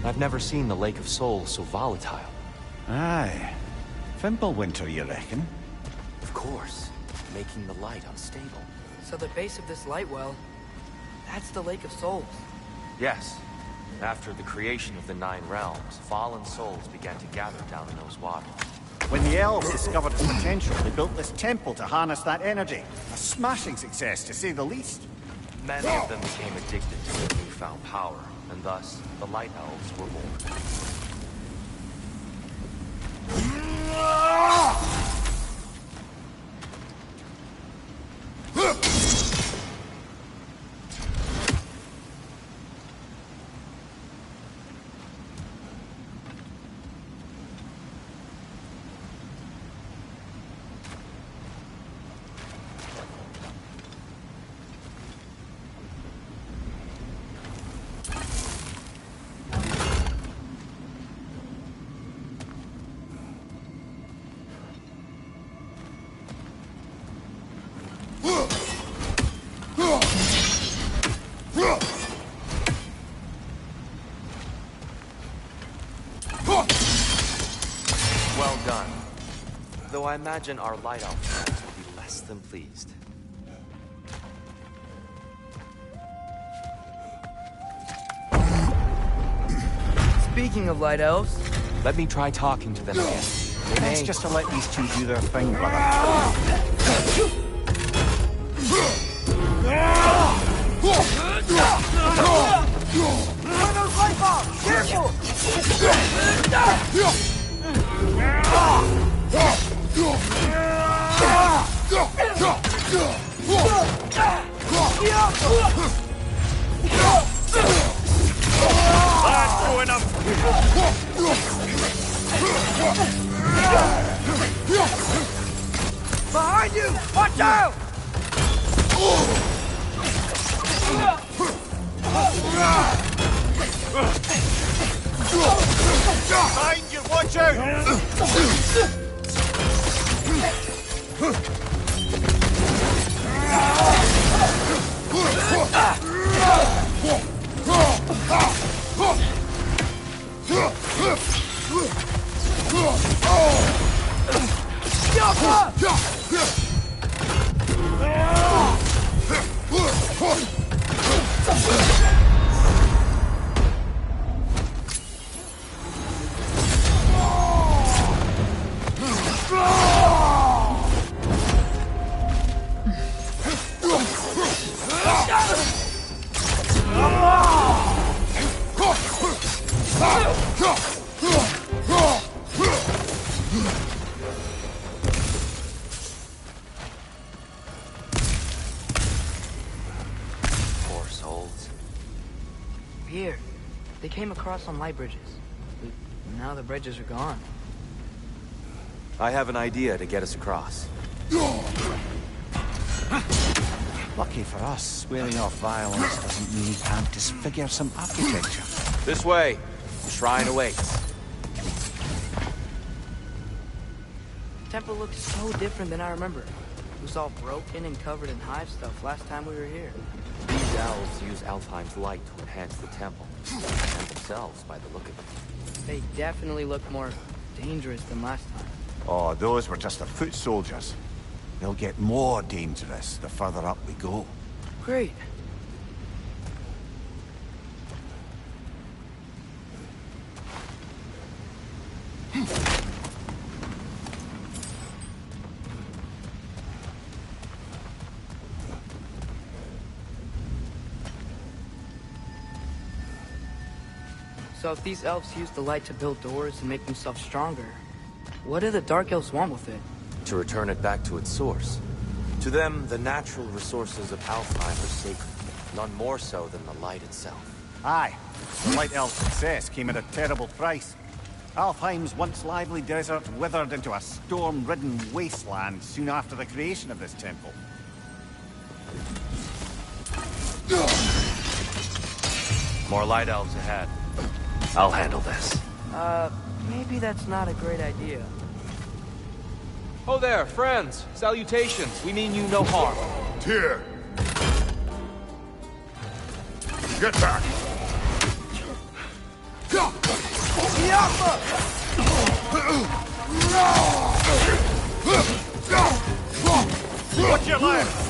I've never seen the Lake of Souls so volatile. Aye. Fimbulwinter, you reckon? Of course. Making the light unstable. So the base of this light well, that's the Lake of Souls. Yes. After the creation of the Nine Realms, fallen souls began to gather down in those waters. When the elves discovered its potential, they built this temple to harness that energy. A smashing success, to say the least. Many of them became addicted to their newfound power, and thus, the Light Elves were born. Well done. Though I imagine our Light Elf friends will be less than pleased. Speaking of Light Elves... Let me try talking to them again. Best just to let these two do their thing, brother. Behind you! Watch out! Behind you! Watch out! Poor souls. Here. They came across on light bridges. But now the bridges are gone. I have an idea to get us across. Lucky for us, swearing off violence doesn't mean you can't disfigure some architecture. This way. The shrine awaits. The temple looks so different than I remember. It was all broken and covered in hive stuff last time we were here. These elves use Alfheim's light to enhance the temple. And themselves, by the look of it. They definitely look more dangerous than last time. Oh, those were just the foot soldiers. They'll get more dangerous the further up we go. Great. So if these elves use the light to build doors and make themselves stronger, what do the Dark Elves want with it? To return it back to its source. To them, the natural resources of Alfheim are sacred, none more so than the light itself. Aye, the Light Elf's success came at a terrible price. Alfheim's once lively desert withered into a storm-ridden wasteland soon after the creation of this temple. More light elves ahead. I'll handle this. Maybe that's not a great idea. Oh there, friends. Salutations. We mean you no harm. Tyr! Get back! Watch your left!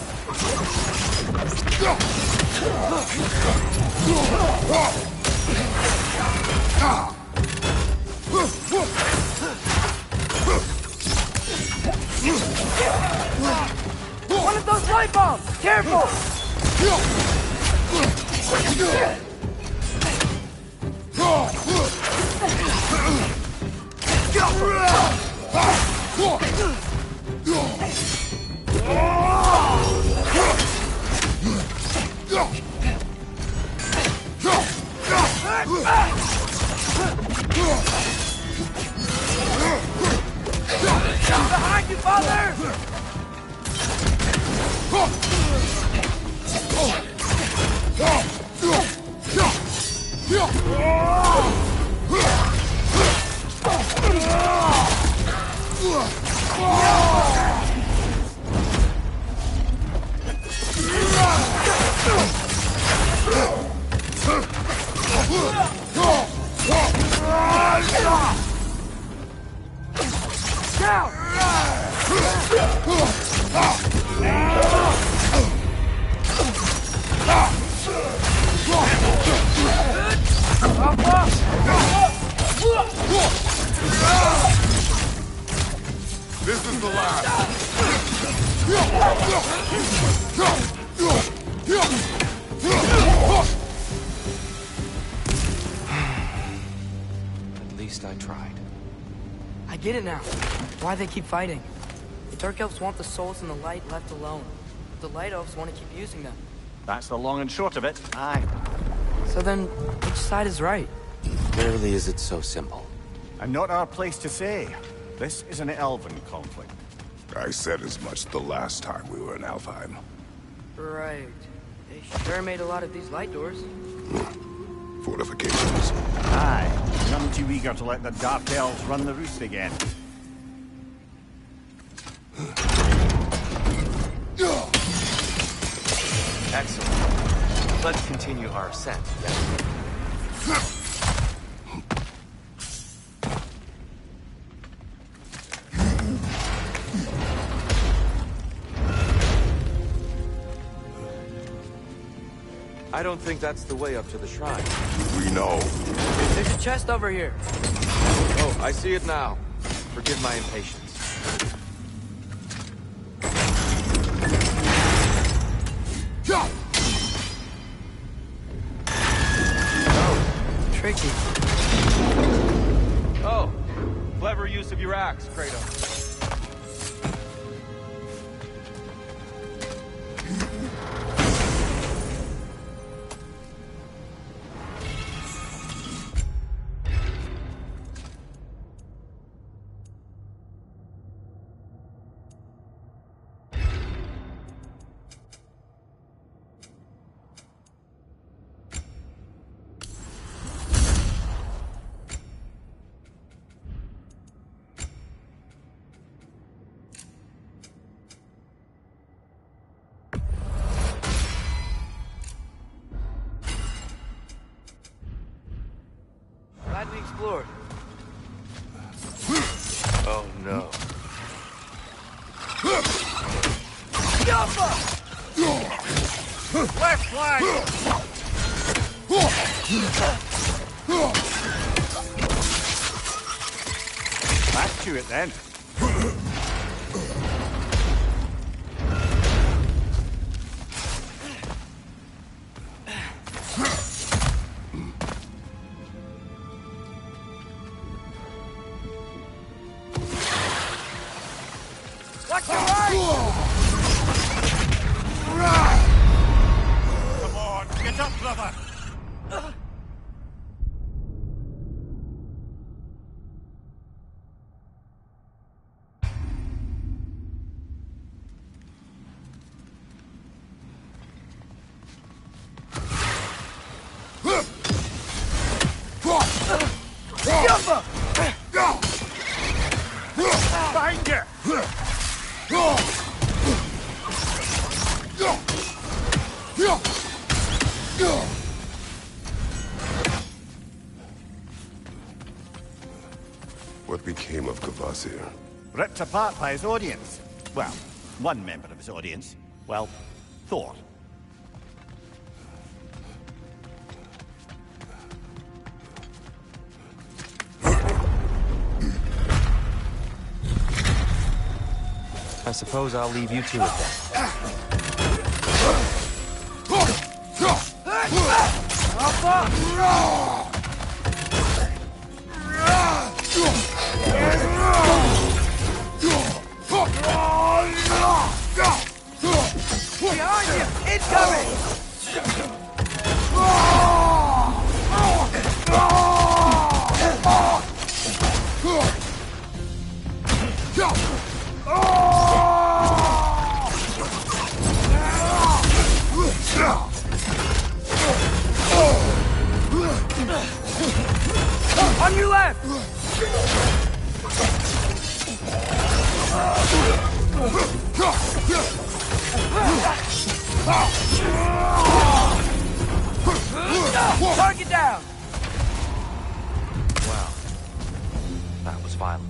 One of those light bombs! Careful! Behind you, father! This is the last. At least I tried. I get it now. Why they keep fighting. The Dark Elves want the souls and the light left alone. The Light Elves want to keep using them. That's the long and short of it, aye. So then, which side is right? Rarely is it so simple. And not our place to say. This is an elven conflict. I said as much the last time we were in Alfheim. Right. They sure made a lot of these light doors. Fortifications. Aye, none too eager to let the Dark Elves run the roost again. Excellent. Let's continue our ascent, then. I don't think that's the way up to the shrine. We know. There's a chest over here. Oh, I see it now. Forgive my impatience. Tricky. Oh, clever use of your axe, Kratos. Glad we explored. Oh no. Left flank! Back to it then. Watch your right! Come on, get up, brother! Find her! What became of Kvasir? Ripped apart by his audience. Well, one member of his audience. Well, Thor. I suppose I'll leave you to it then. Behind you! Incoming! On your left! Target down! Wow. That was violent.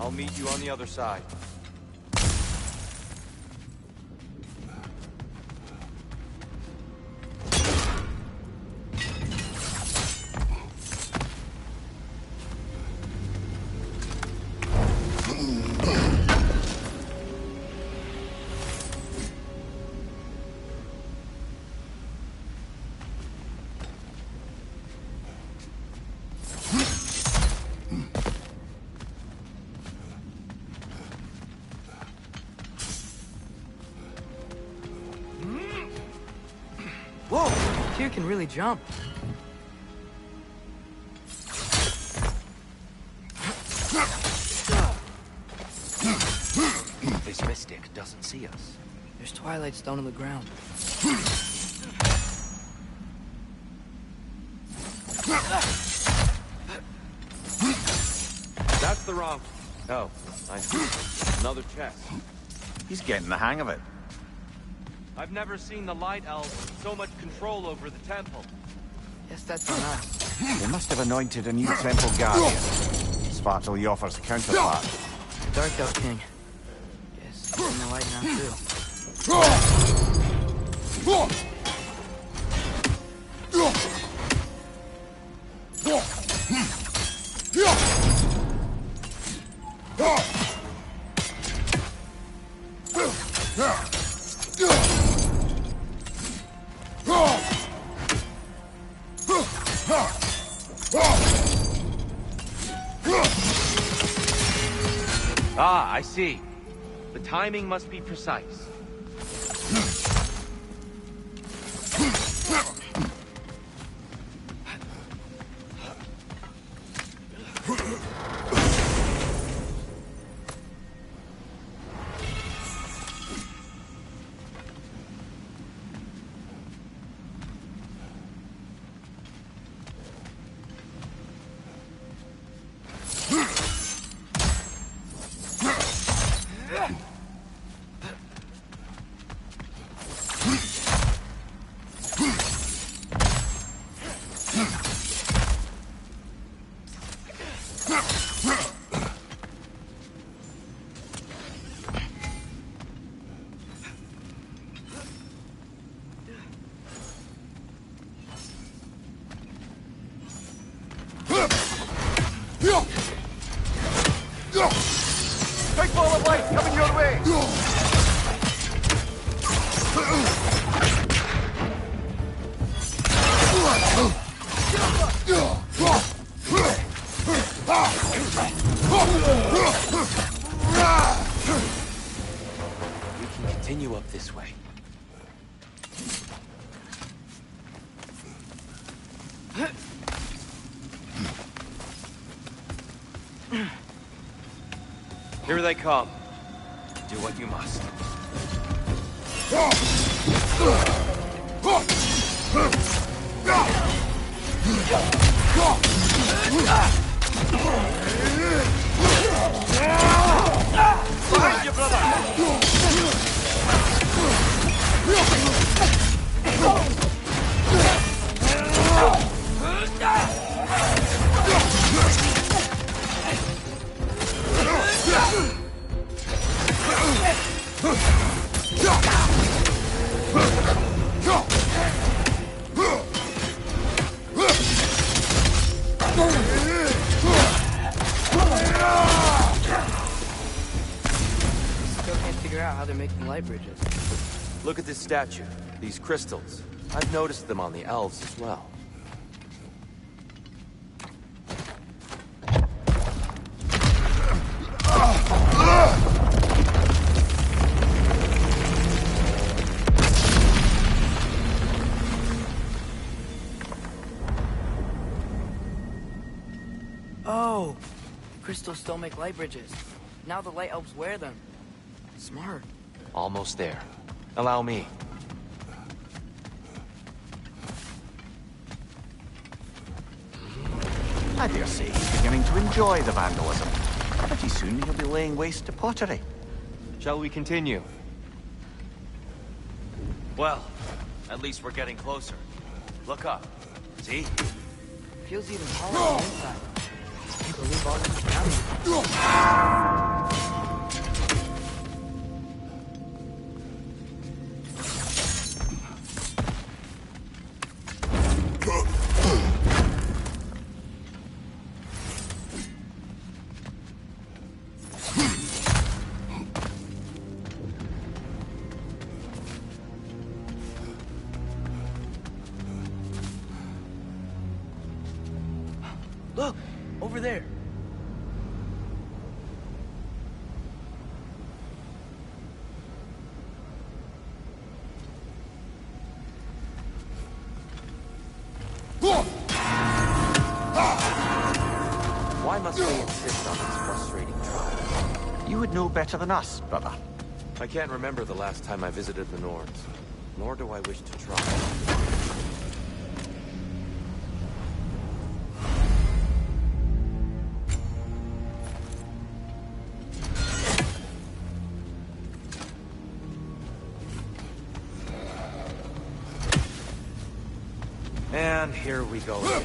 I'll meet you on the other side. Whoa! Tyr can really jump. This mystic doesn't see us. There's Twilight Stone on the ground. That's the wrong... Oh, I see. Another chest. He's getting the hang of it. I've never seen the Light Elves with so much control over the temple. Guess that's on us. They must have anointed a new temple guardian. Svartal Jofr's counterpart. Dark Elf King. Guess he's in the light now, too. Ah, I see. The timing must be precise. Big ball of light coming your way! We can continue up this way. Here they come. Do what you must. Behind you, brother! Still can't figure out how they're making light bridges. Look at this statue. These crystals. I've noticed them on the elves as well. Oh! Crystals still make light bridges. Now the light elves wear them. Smart. Almost there. Allow me. I dare say he's beginning to enjoy the vandalism. Pretty soon he'll be laying waste to pottery. Shall we continue? Well, at least we're getting closer. Look up. See? Feels even taller on the inside. I can't believe all this is down here. Look! Over there! Why must we insist on this frustrating trial? You would know better than us, brother. I can't remember the last time I visited the Nords, nor do I wish to try. And here we go again.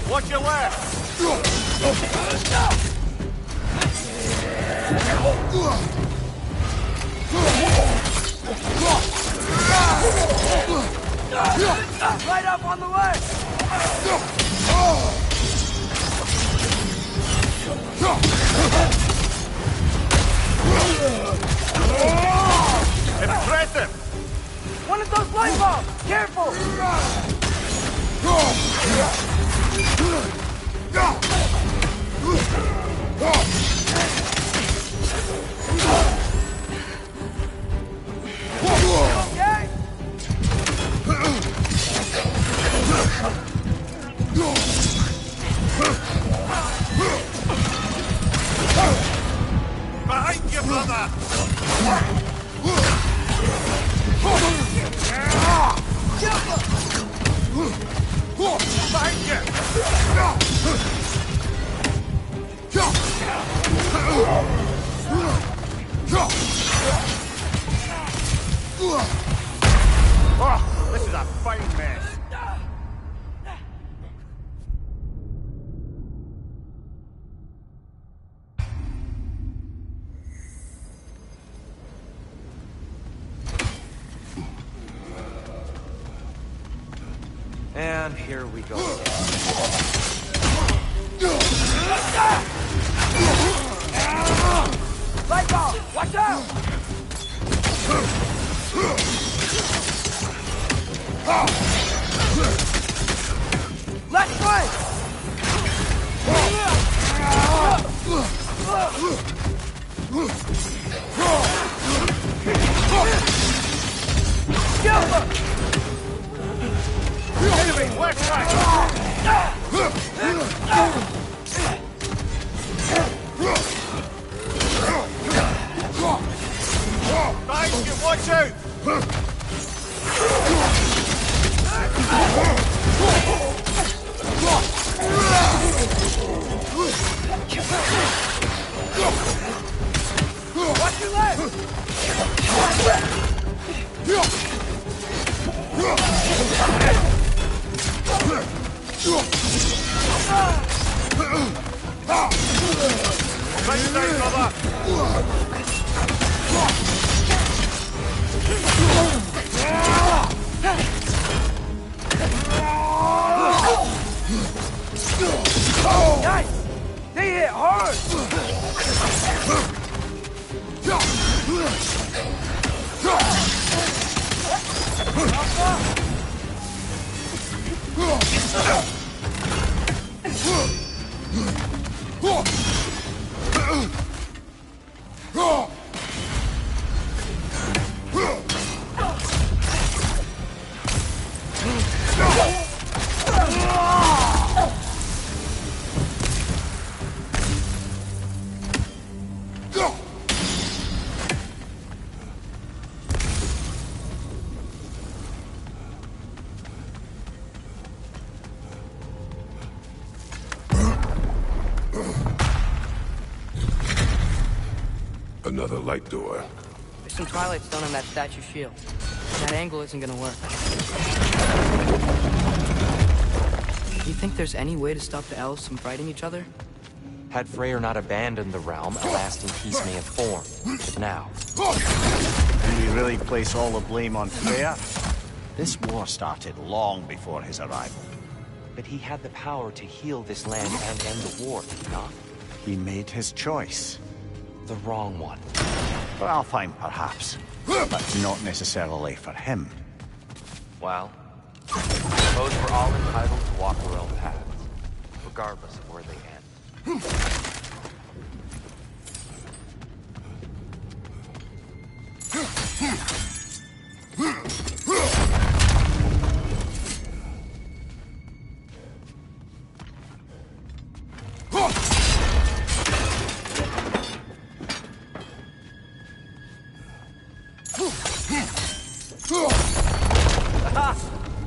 Watch your left! Right up on the left! Impressive! One of those light bulbs! Careful! Okay? Behind you, brother! Behind Oh, this is a fine mess. And here we go. Light bulb! Watch out! Left flank! Enemy, left side! Behind you, watch out! Watch your left! Right side, brother! Nice! They hit hard! Another light door. There's some Twilight Stone on that statue shield. That angle isn't gonna work. Do you think there's any way to stop the elves from fighting each other? Had Freyr not abandoned the realm, a lasting peace may have formed. But now... Do we really place all the blame on Freya? This war started long before his arrival. But he had the power to heal this land and end the war, did he not? He made his choice. The wrong one. For Alfheim, perhaps. But not necessarily for him. Well, I suppose we're all entitled to walk our own paths, regardless of where they end.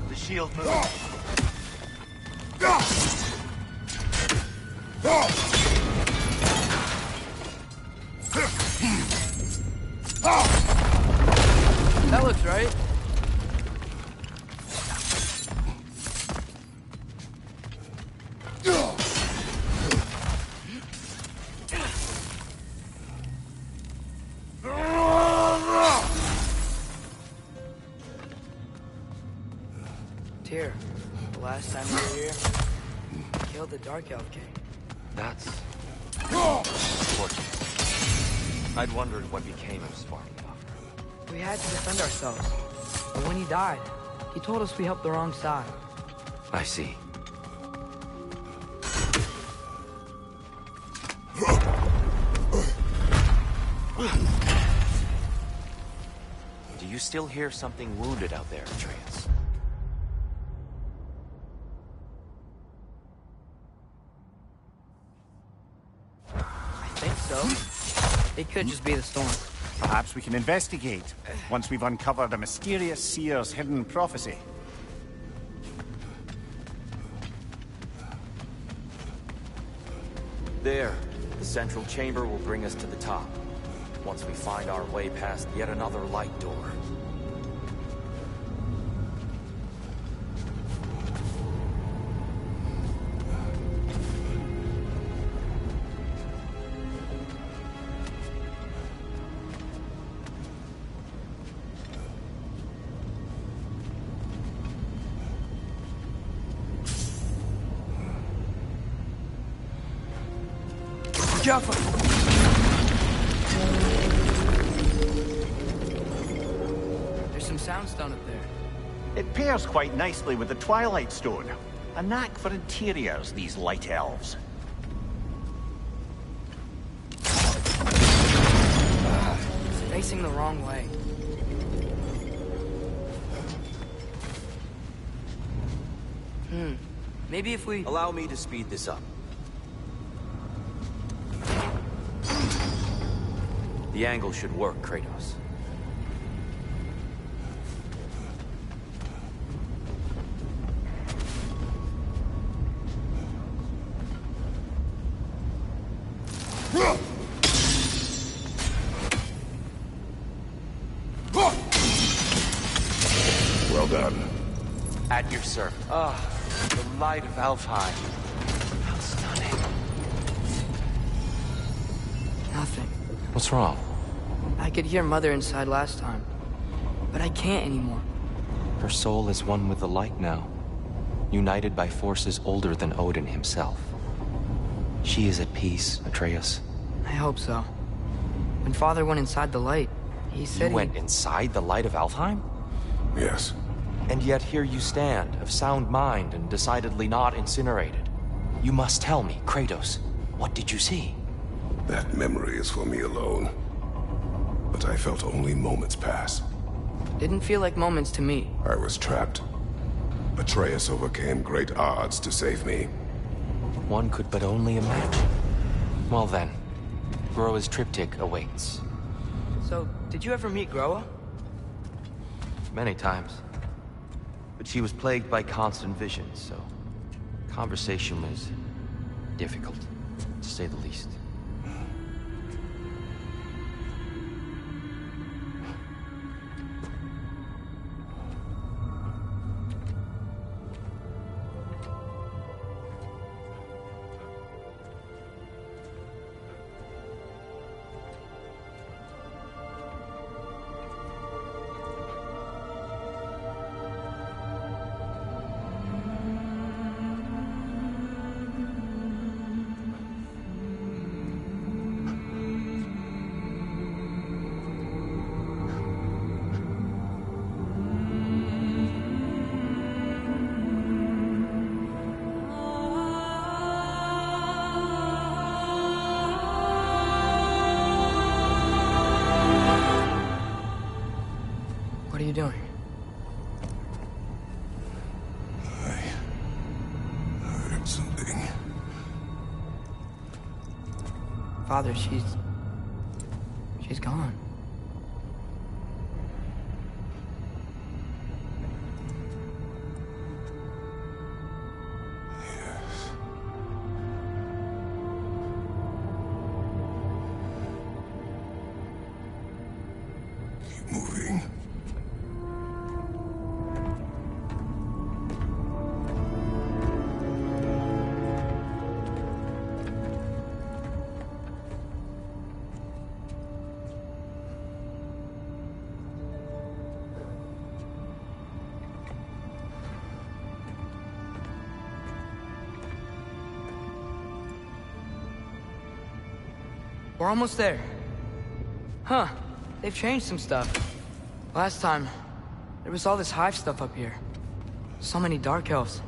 The shield moves. That looks right. Tyr, the last time we were here, killed the Dark Elf King. That's Unfortunately. I'd wondered what became of Sparky. We had to defend ourselves. But when he died, he told us we helped the wrong side. I see. Do you still hear something wounded out there, Atreus? I think so. It could just be the storm. Perhaps we can investigate, once we've uncovered a mysterious seer's hidden prophecy. There. The central chamber will bring us to the top. Once we find our way past yet another light door. Careful! There's some soundstone up there. It pairs quite nicely with the Twilight Stone. A knack for interiors, these light elves. It's facing the wrong way. Maybe if we... Allow me to speed this up. The angle should work, Kratos. Well done. At your service. The light of Alfheim. How stunning. Nothing. What's wrong? I could hear Mother inside last time, but I can't anymore. Her soul is one with the light now, united by forces older than Odin himself. She is at peace, Atreus. I hope so. When Father went inside the light, he said You went inside the light of Alfheim? Yes. And yet here you stand, of sound mind and decidedly not incinerated. You must tell me, Kratos, what did you see? That memory is for me alone. But I felt only moments pass. Didn't feel like moments to me. I was trapped. Atreus overcame great odds to save me. One could but only imagine. Well then, Groa's triptych awaits. So, did you ever meet Groa? Many times. But she was plagued by constant visions, so conversation was difficult, to say the least. What are you doing? I heard something. Father, she's gone. Keep moving. We're almost there. Huh. They've changed some stuff. Last time, there was all this hive stuff up here. So many Dark Elves.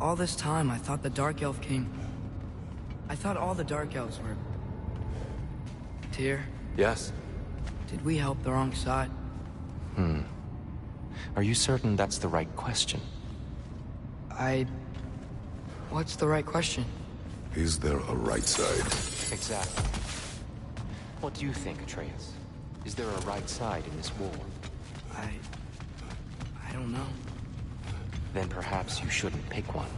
All this time, I thought the Dark Elf King... I thought all the Dark Elves were... Tyr? Yes? Did we help the wrong side? Are you certain that's the right question? What's the right question? Is there a right side? Exactly. What do you think, Atreus? Is there a right side in this war? I don't know. Then perhaps you shouldn't pick one.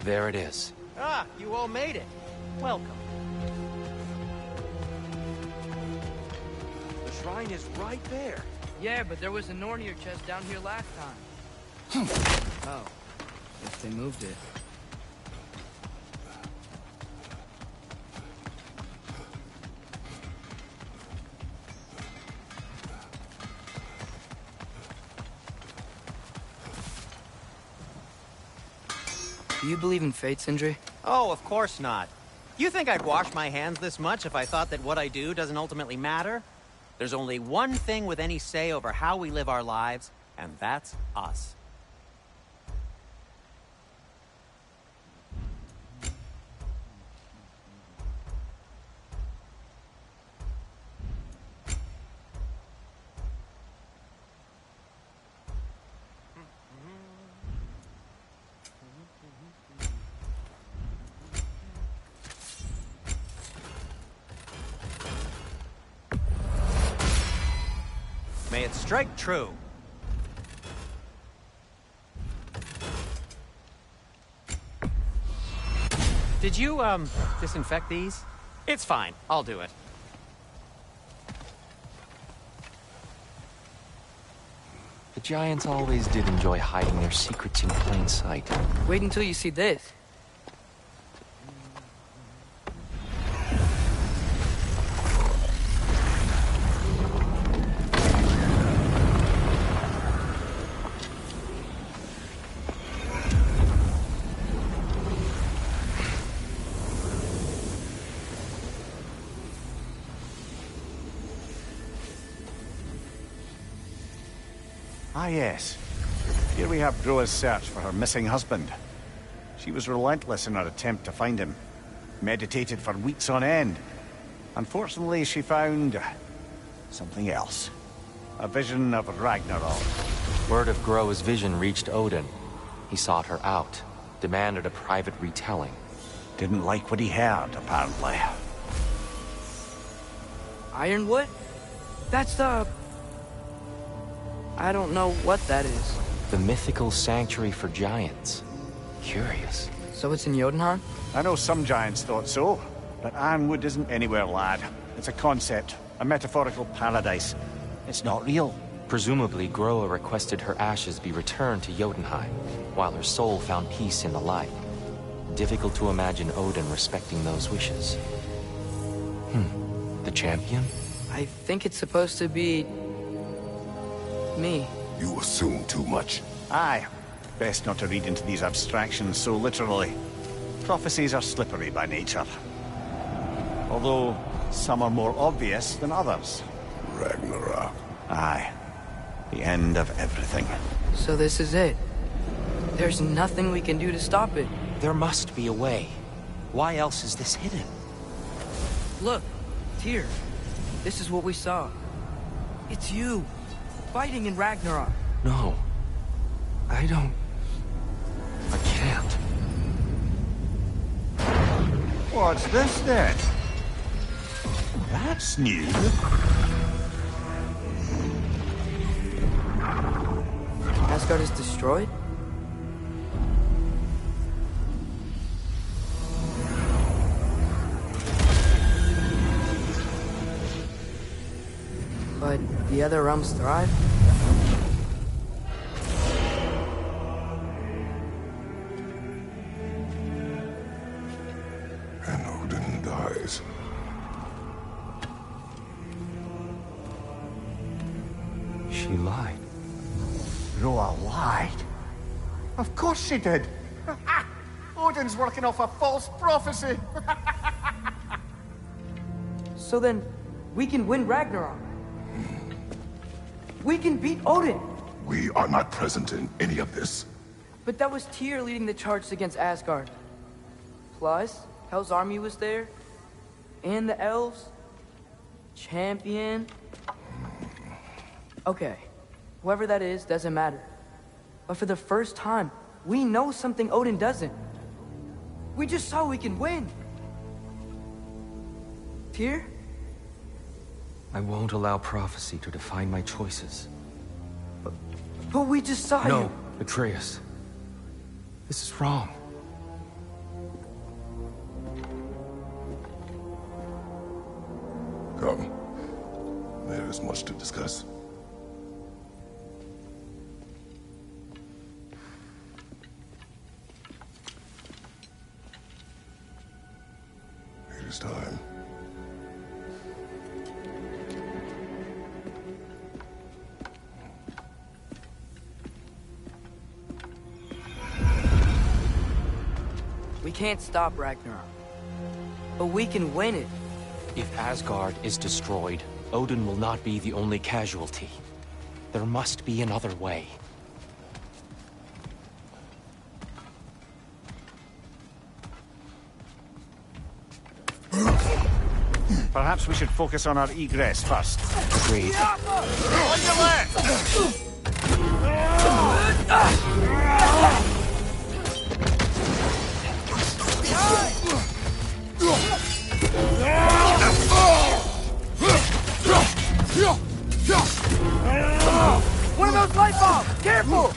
There it is. Ah, you all made it. Welcome. The shrine is right there. Yeah, but there was a Nornir chest down here last time. Oh. Guess they moved it. Do you believe in fate, Sindri? Oh, of course not. You think I'd wash my hands this much if I thought that what I do doesn't ultimately matter? There's only one thing with any say over how we live our lives, and that's us. May it strike true. Did you, disinfect these? It's fine. I'll do it. The Giants always did enjoy hiding their secrets in plain sight. Wait until you see this. Ah, yes. Here we have Groa's search for her missing husband. She was relentless in her attempt to find him. Meditated for weeks on end. Unfortunately, she found... something else. A vision of Ragnarok. Word of Groa's vision reached Odin. He sought her out, demanded a private retelling. Didn't like what he heard, apparently. Ironwood? That's the... I don't know what that is. The mythical sanctuary for giants. Curious. So it's in Jotunheim? I know some giants thought so, but Ironwood isn't anywhere, lad. It's a concept, a metaphorical paradise. It's not real. Presumably, Groa requested her ashes be returned to Jotunheim, while her soul found peace in the light. Difficult to imagine Odin respecting those wishes. The champion? I think it's supposed to be... me. You assume too much. Aye. Best not to read into these abstractions so literally. Prophecies are slippery by nature. Although, some are more obvious than others. Ragnarok. Aye. The end of everything. So this is it. There's nothing we can do to stop it. There must be a way. Why else is this hidden? Look, Tyr. This is what we saw. It's you. Fighting in Ragnarok. No. I can't. What's this then? That's new. Asgard is destroyed? But the other realms thrive? And Odin dies. She lied. Roa lied. Of course she did. Odin's working off a false prophecy. So then, we can win Ragnarok. We can beat Odin. We are not present in any of this. But that was Tyr leading the charge against Asgard. Plus, Hell's army was there. And the elves. Champion. Okay, whoever that is doesn't matter. But for the first time, we know something Odin doesn't. We just saw we can win. Tyr? I won't allow prophecy to define my choices. But we just saw you. No, Atreus. This is wrong. Come. There is much to discuss. It is time. We can't stop Ragnarok. But we can win it. If Asgard is destroyed, Odin will not be the only casualty. There must be another way. Perhaps we should focus on our egress first. Agreed. On your left! One of those light bulbs! Careful!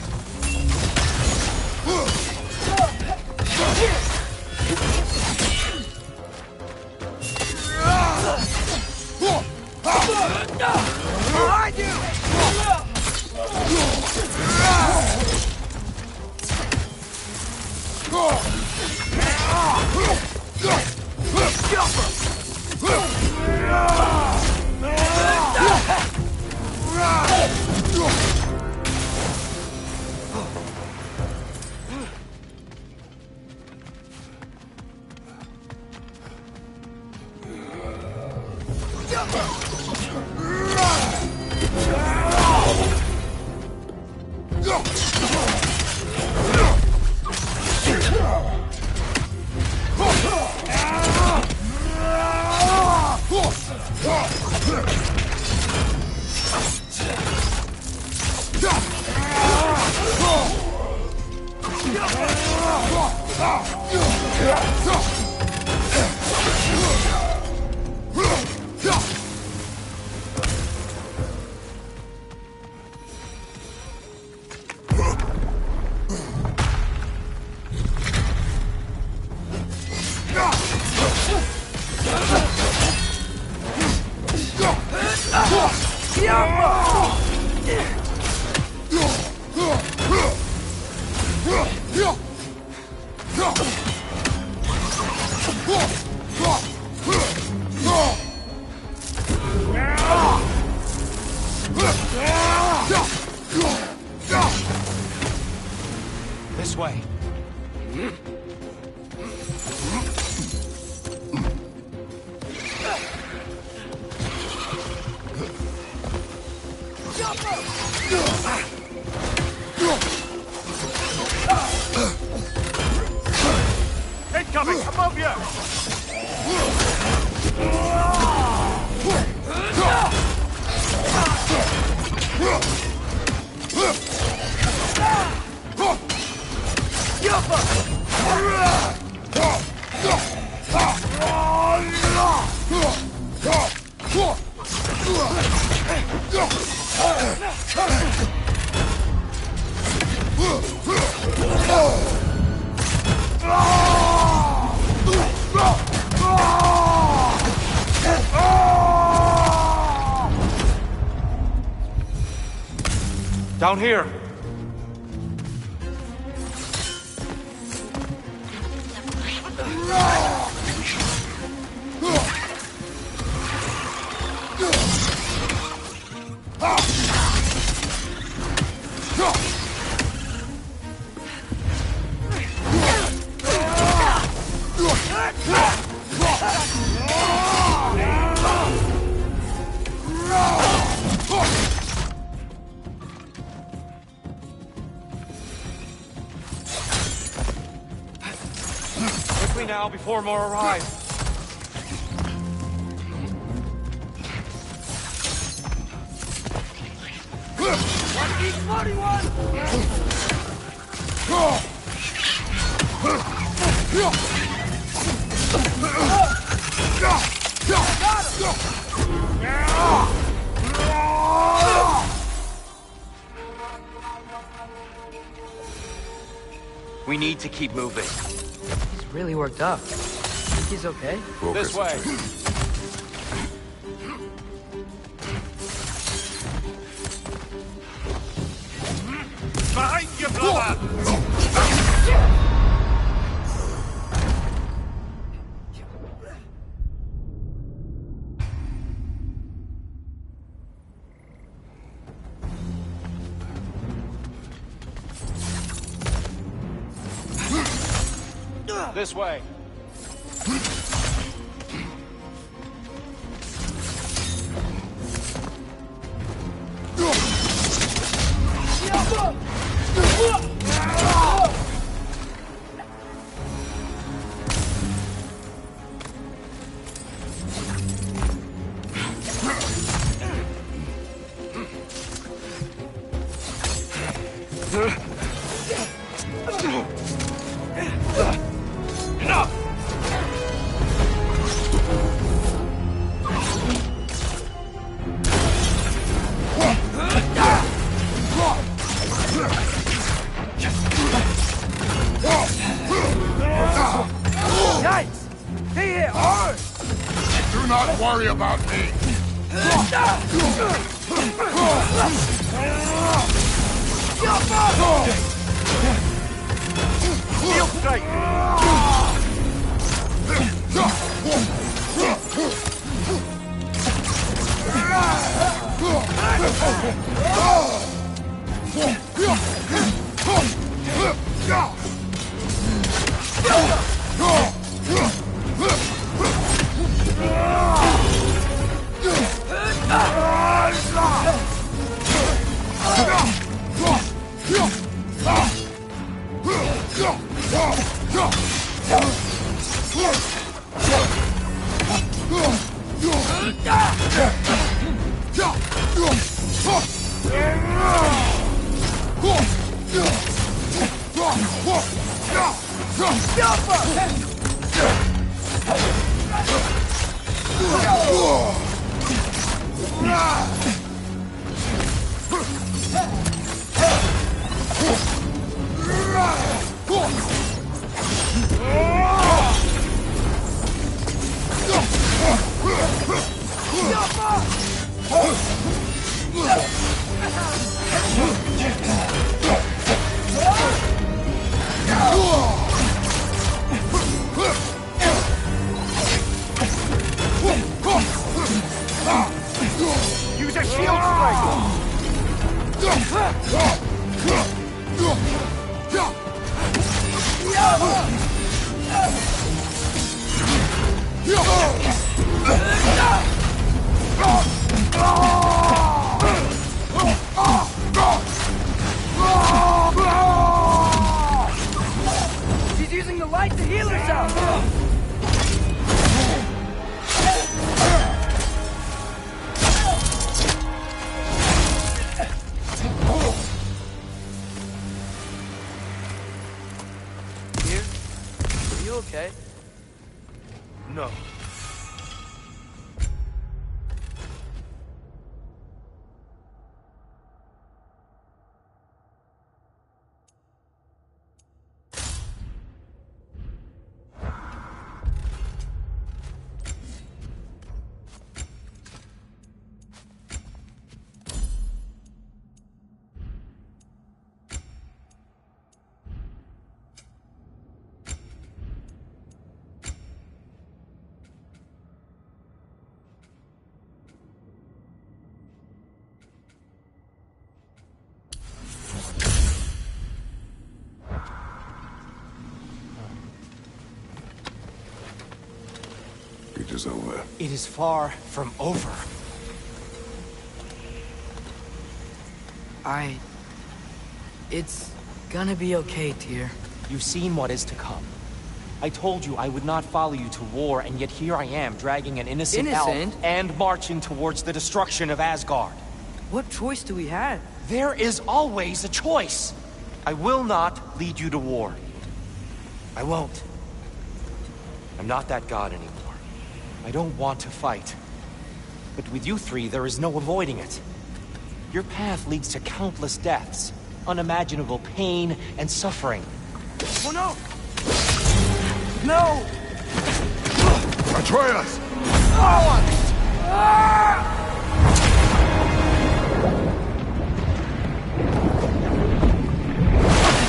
Behind you! This way. Incoming! Above you! Down here. Quickly now, before more arrive. We need to keep moving. He's really worked up. Think he's okay? This way. Behind you, brother! This way. Do not worry about me. Feel straight! Use a shield strike! She's using the light to heal herself! Are you okay? No. is over. It is far from over. It's gonna be okay, Tyr. You've seen what is to come. I told you I would not follow you to war, and yet here I am, dragging an innocent elf and marching towards the destruction of Asgard. What choice do we have? There is always a choice. I will not lead you to war. I won't. I'm not that god anymore. I don't want to fight. But with you three, there is no avoiding it. Your path leads to countless deaths, unimaginable pain and suffering. Oh no! No! Atreus!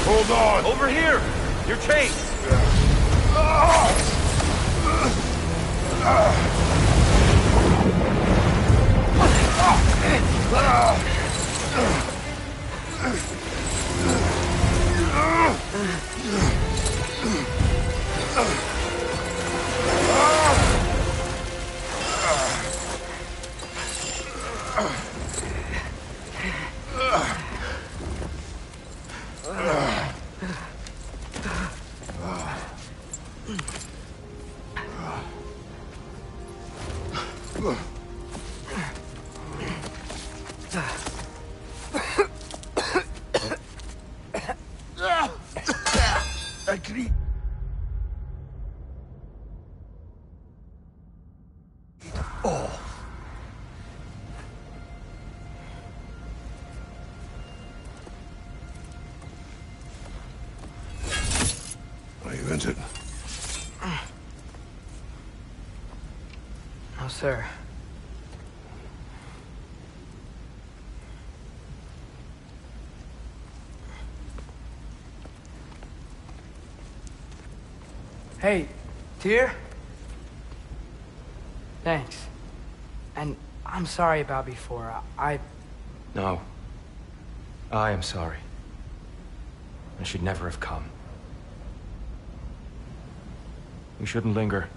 Hold on! Over here! Your chains! Are you injured? No, sir. Hey, Tyr? Thanks. And I'm sorry about before. No. I am sorry. I should never have come. We shouldn't linger.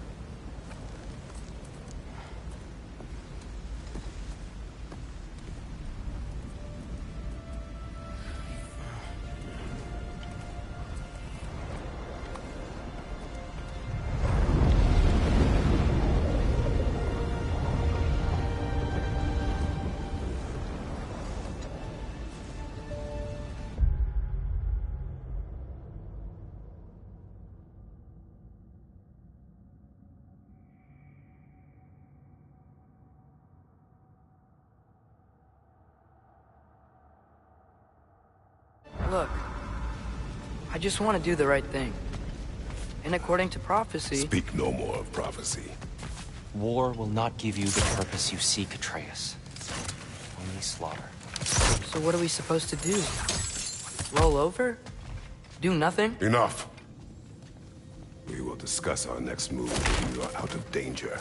Look, I just want to do the right thing. And according to prophecy... Speak no more of prophecy. War will not give you the purpose you seek, Atreus. Only slaughter. So what are we supposed to do? Roll over? Do nothing? Enough. We will discuss our next move when you are out of danger.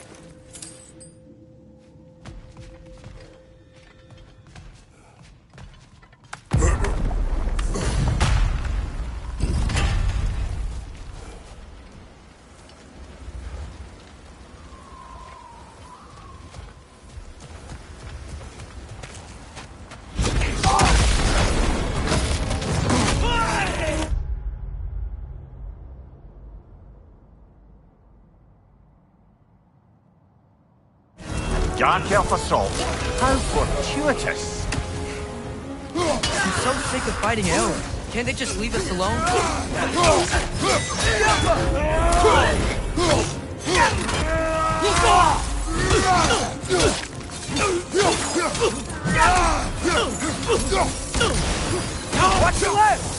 Guard Elf assault. How fortuitous. I'm so sick of fighting elves. Can't they just leave us alone? Watch your left!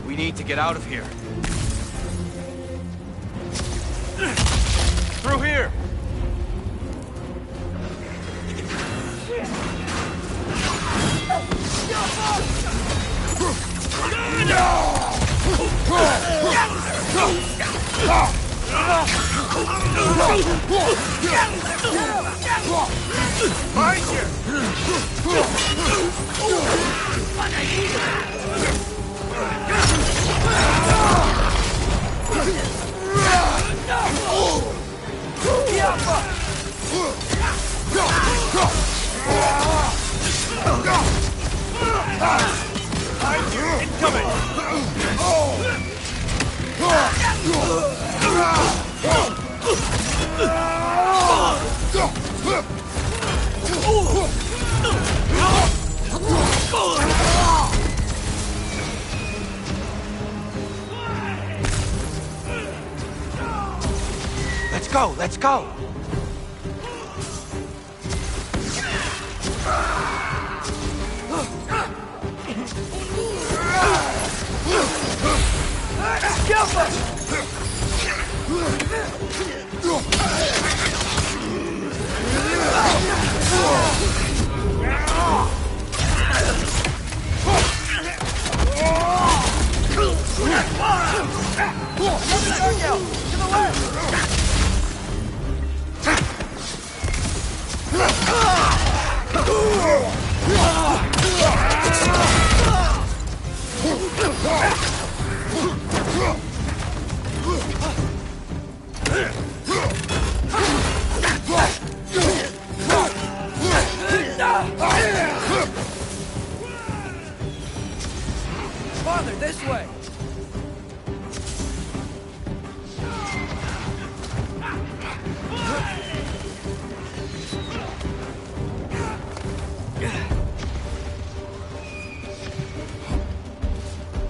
We need to get out of here. Through here! Let's go, let's go! Father, this way!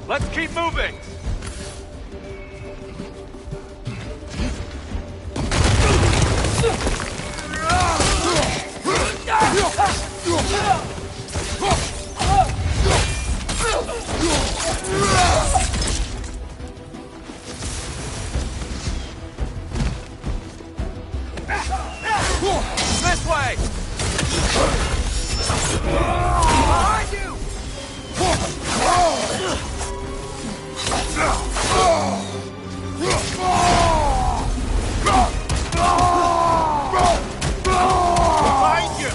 Let's keep moving! This way! Behind you! Behind you!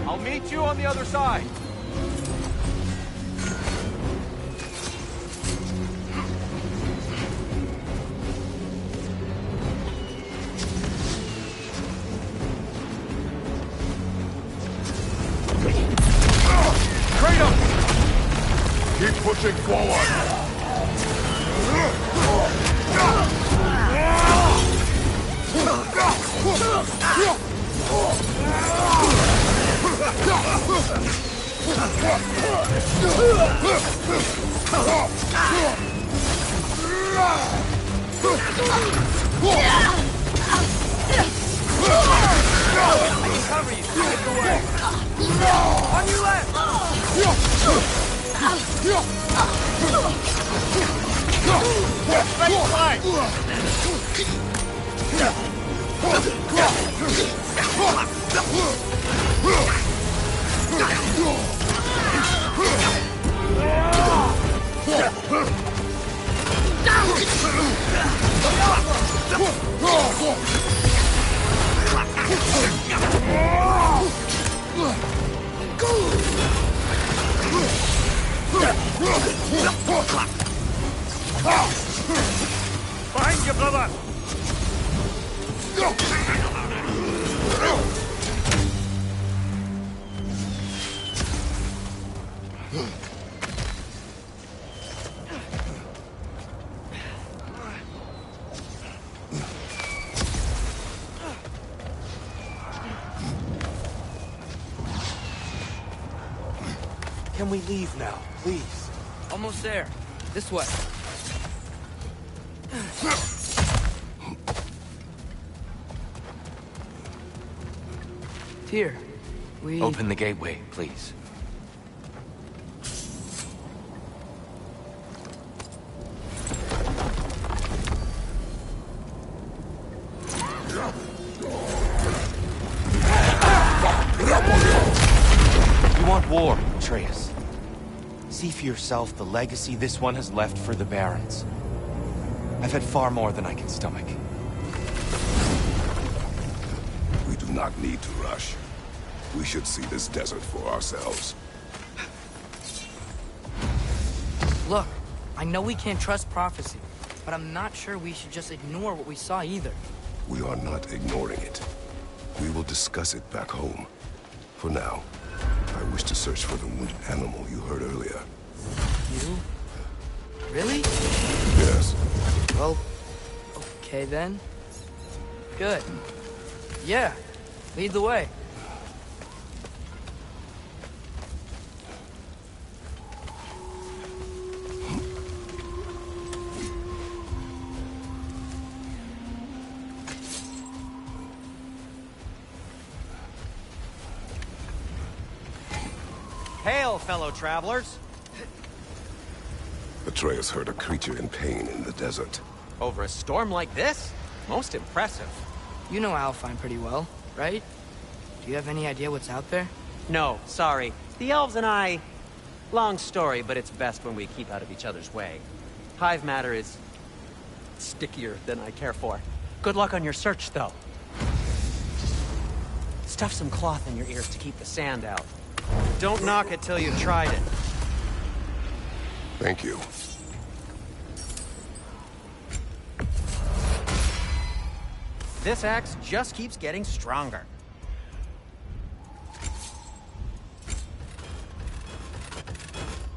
I'll meet you on the other side. Keep pushing forward! Cover you. Get away. On your left. Ready, fly. Behind you, brother! Can we leave now, please? Almost there. This way. Here, we... Open the gateway, please. You want war, Atreus. See for yourself the legacy this one has left for the Barons. I've had far more than I can stomach. We do not need to rush. We should see this desert for ourselves. Look, I know we can't trust prophecy, but I'm not sure we should just ignore what we saw either. We are not ignoring it. We will discuss it back home. For now, I wish to search for the wounded animal you heard earlier. You? Really? Yes. Well, okay then. Good. Yeah, lead the way. Hail, fellow travelers. Atreus heard a creature in pain in the desert. Over a storm like this? Most impressive. You know Alfheim pretty well, right? Do you have any idea what's out there? No, sorry. The elves and I... Long story, but it's best when we keep out of each other's way. Hive matter is... stickier than I care for. Good luck on your search, though. Stuff some cloth in your ears to keep the sand out. Don't knock it till you've tried it. Thank you. This axe just keeps getting stronger.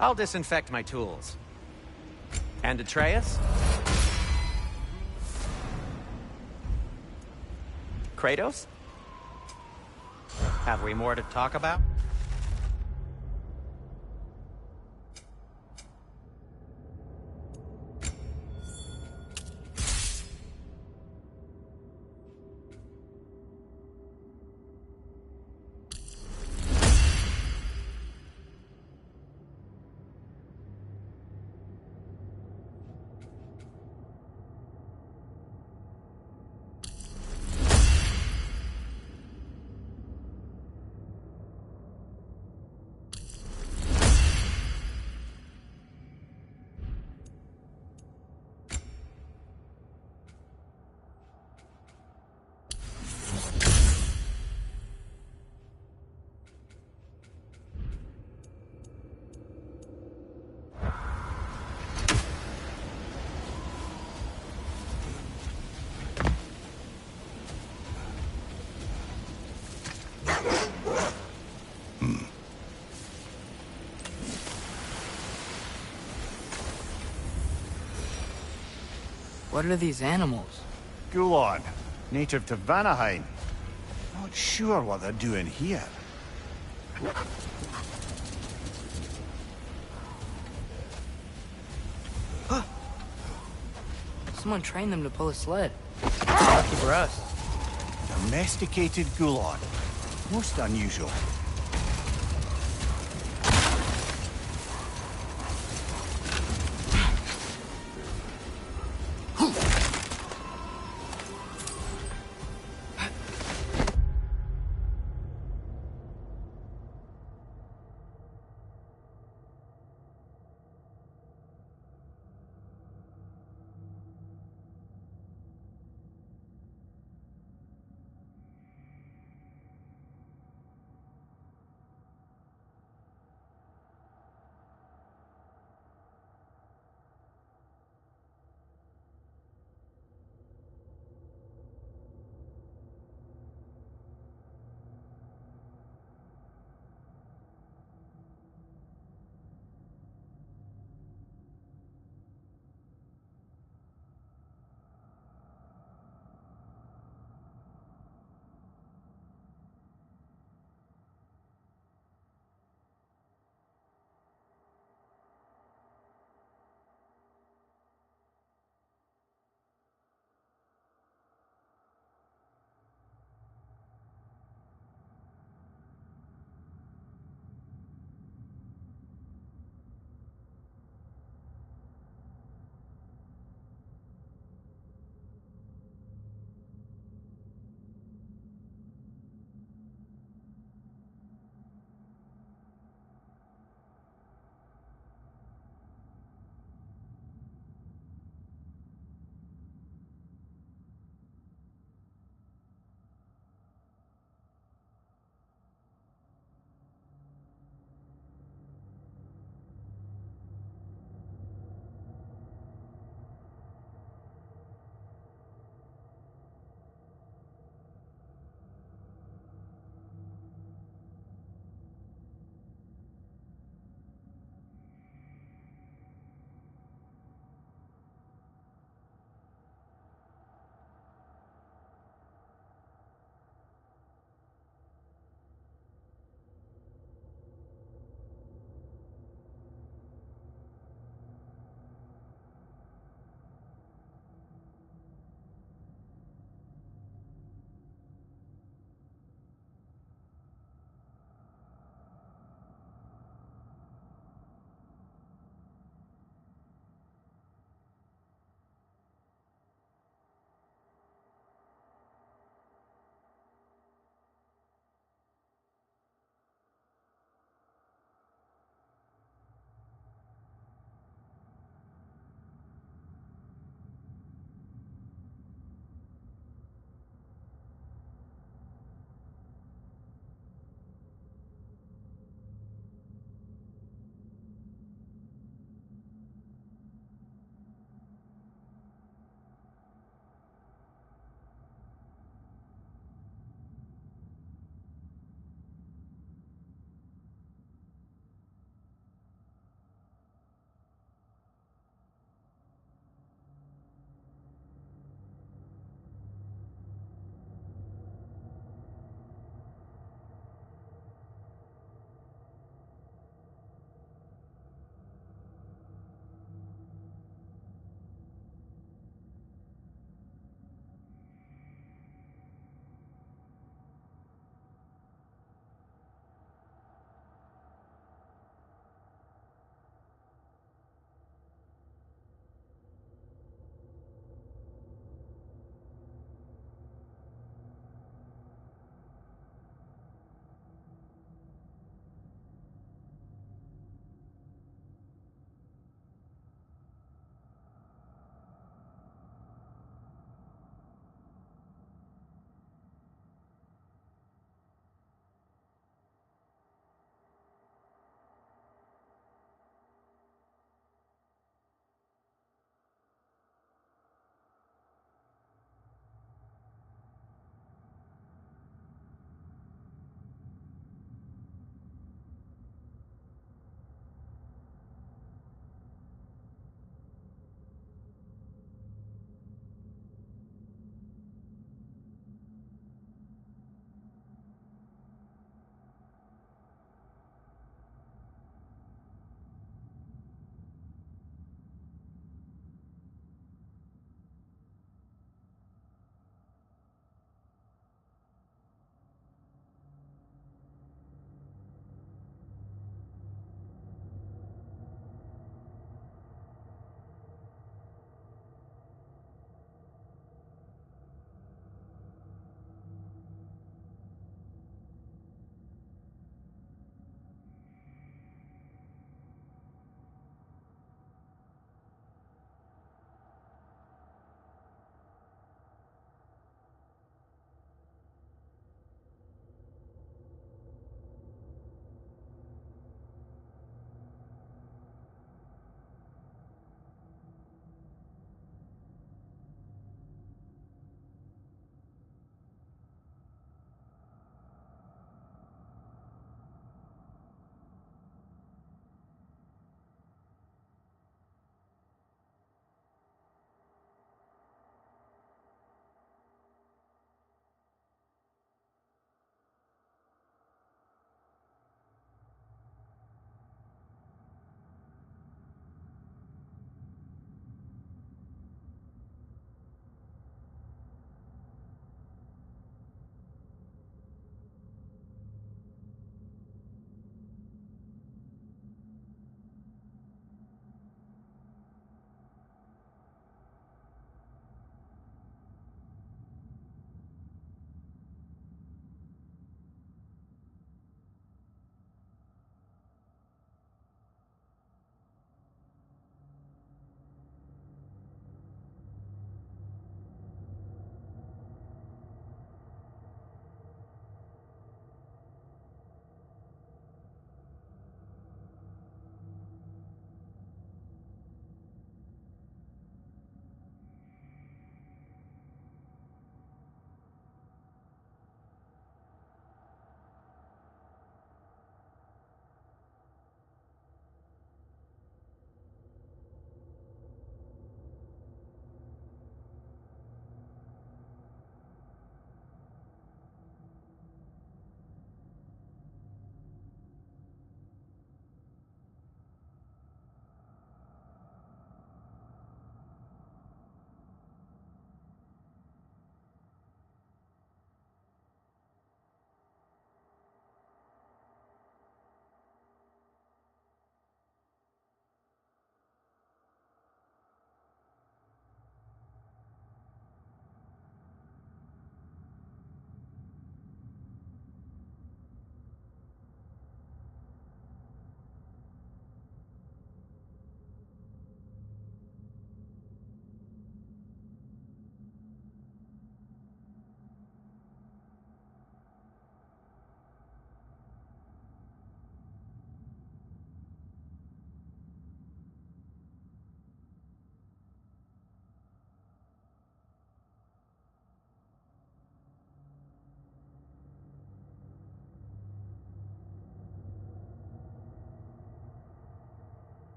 I'll disinfect my tools. And Atreus? Kratos? Have we more to talk about? What are these animals? Gulon, native to Vanaheim. Not sure what they're doing here. Someone trained them to pull a sled. Lucky for us. Domesticated Gulon. Most unusual.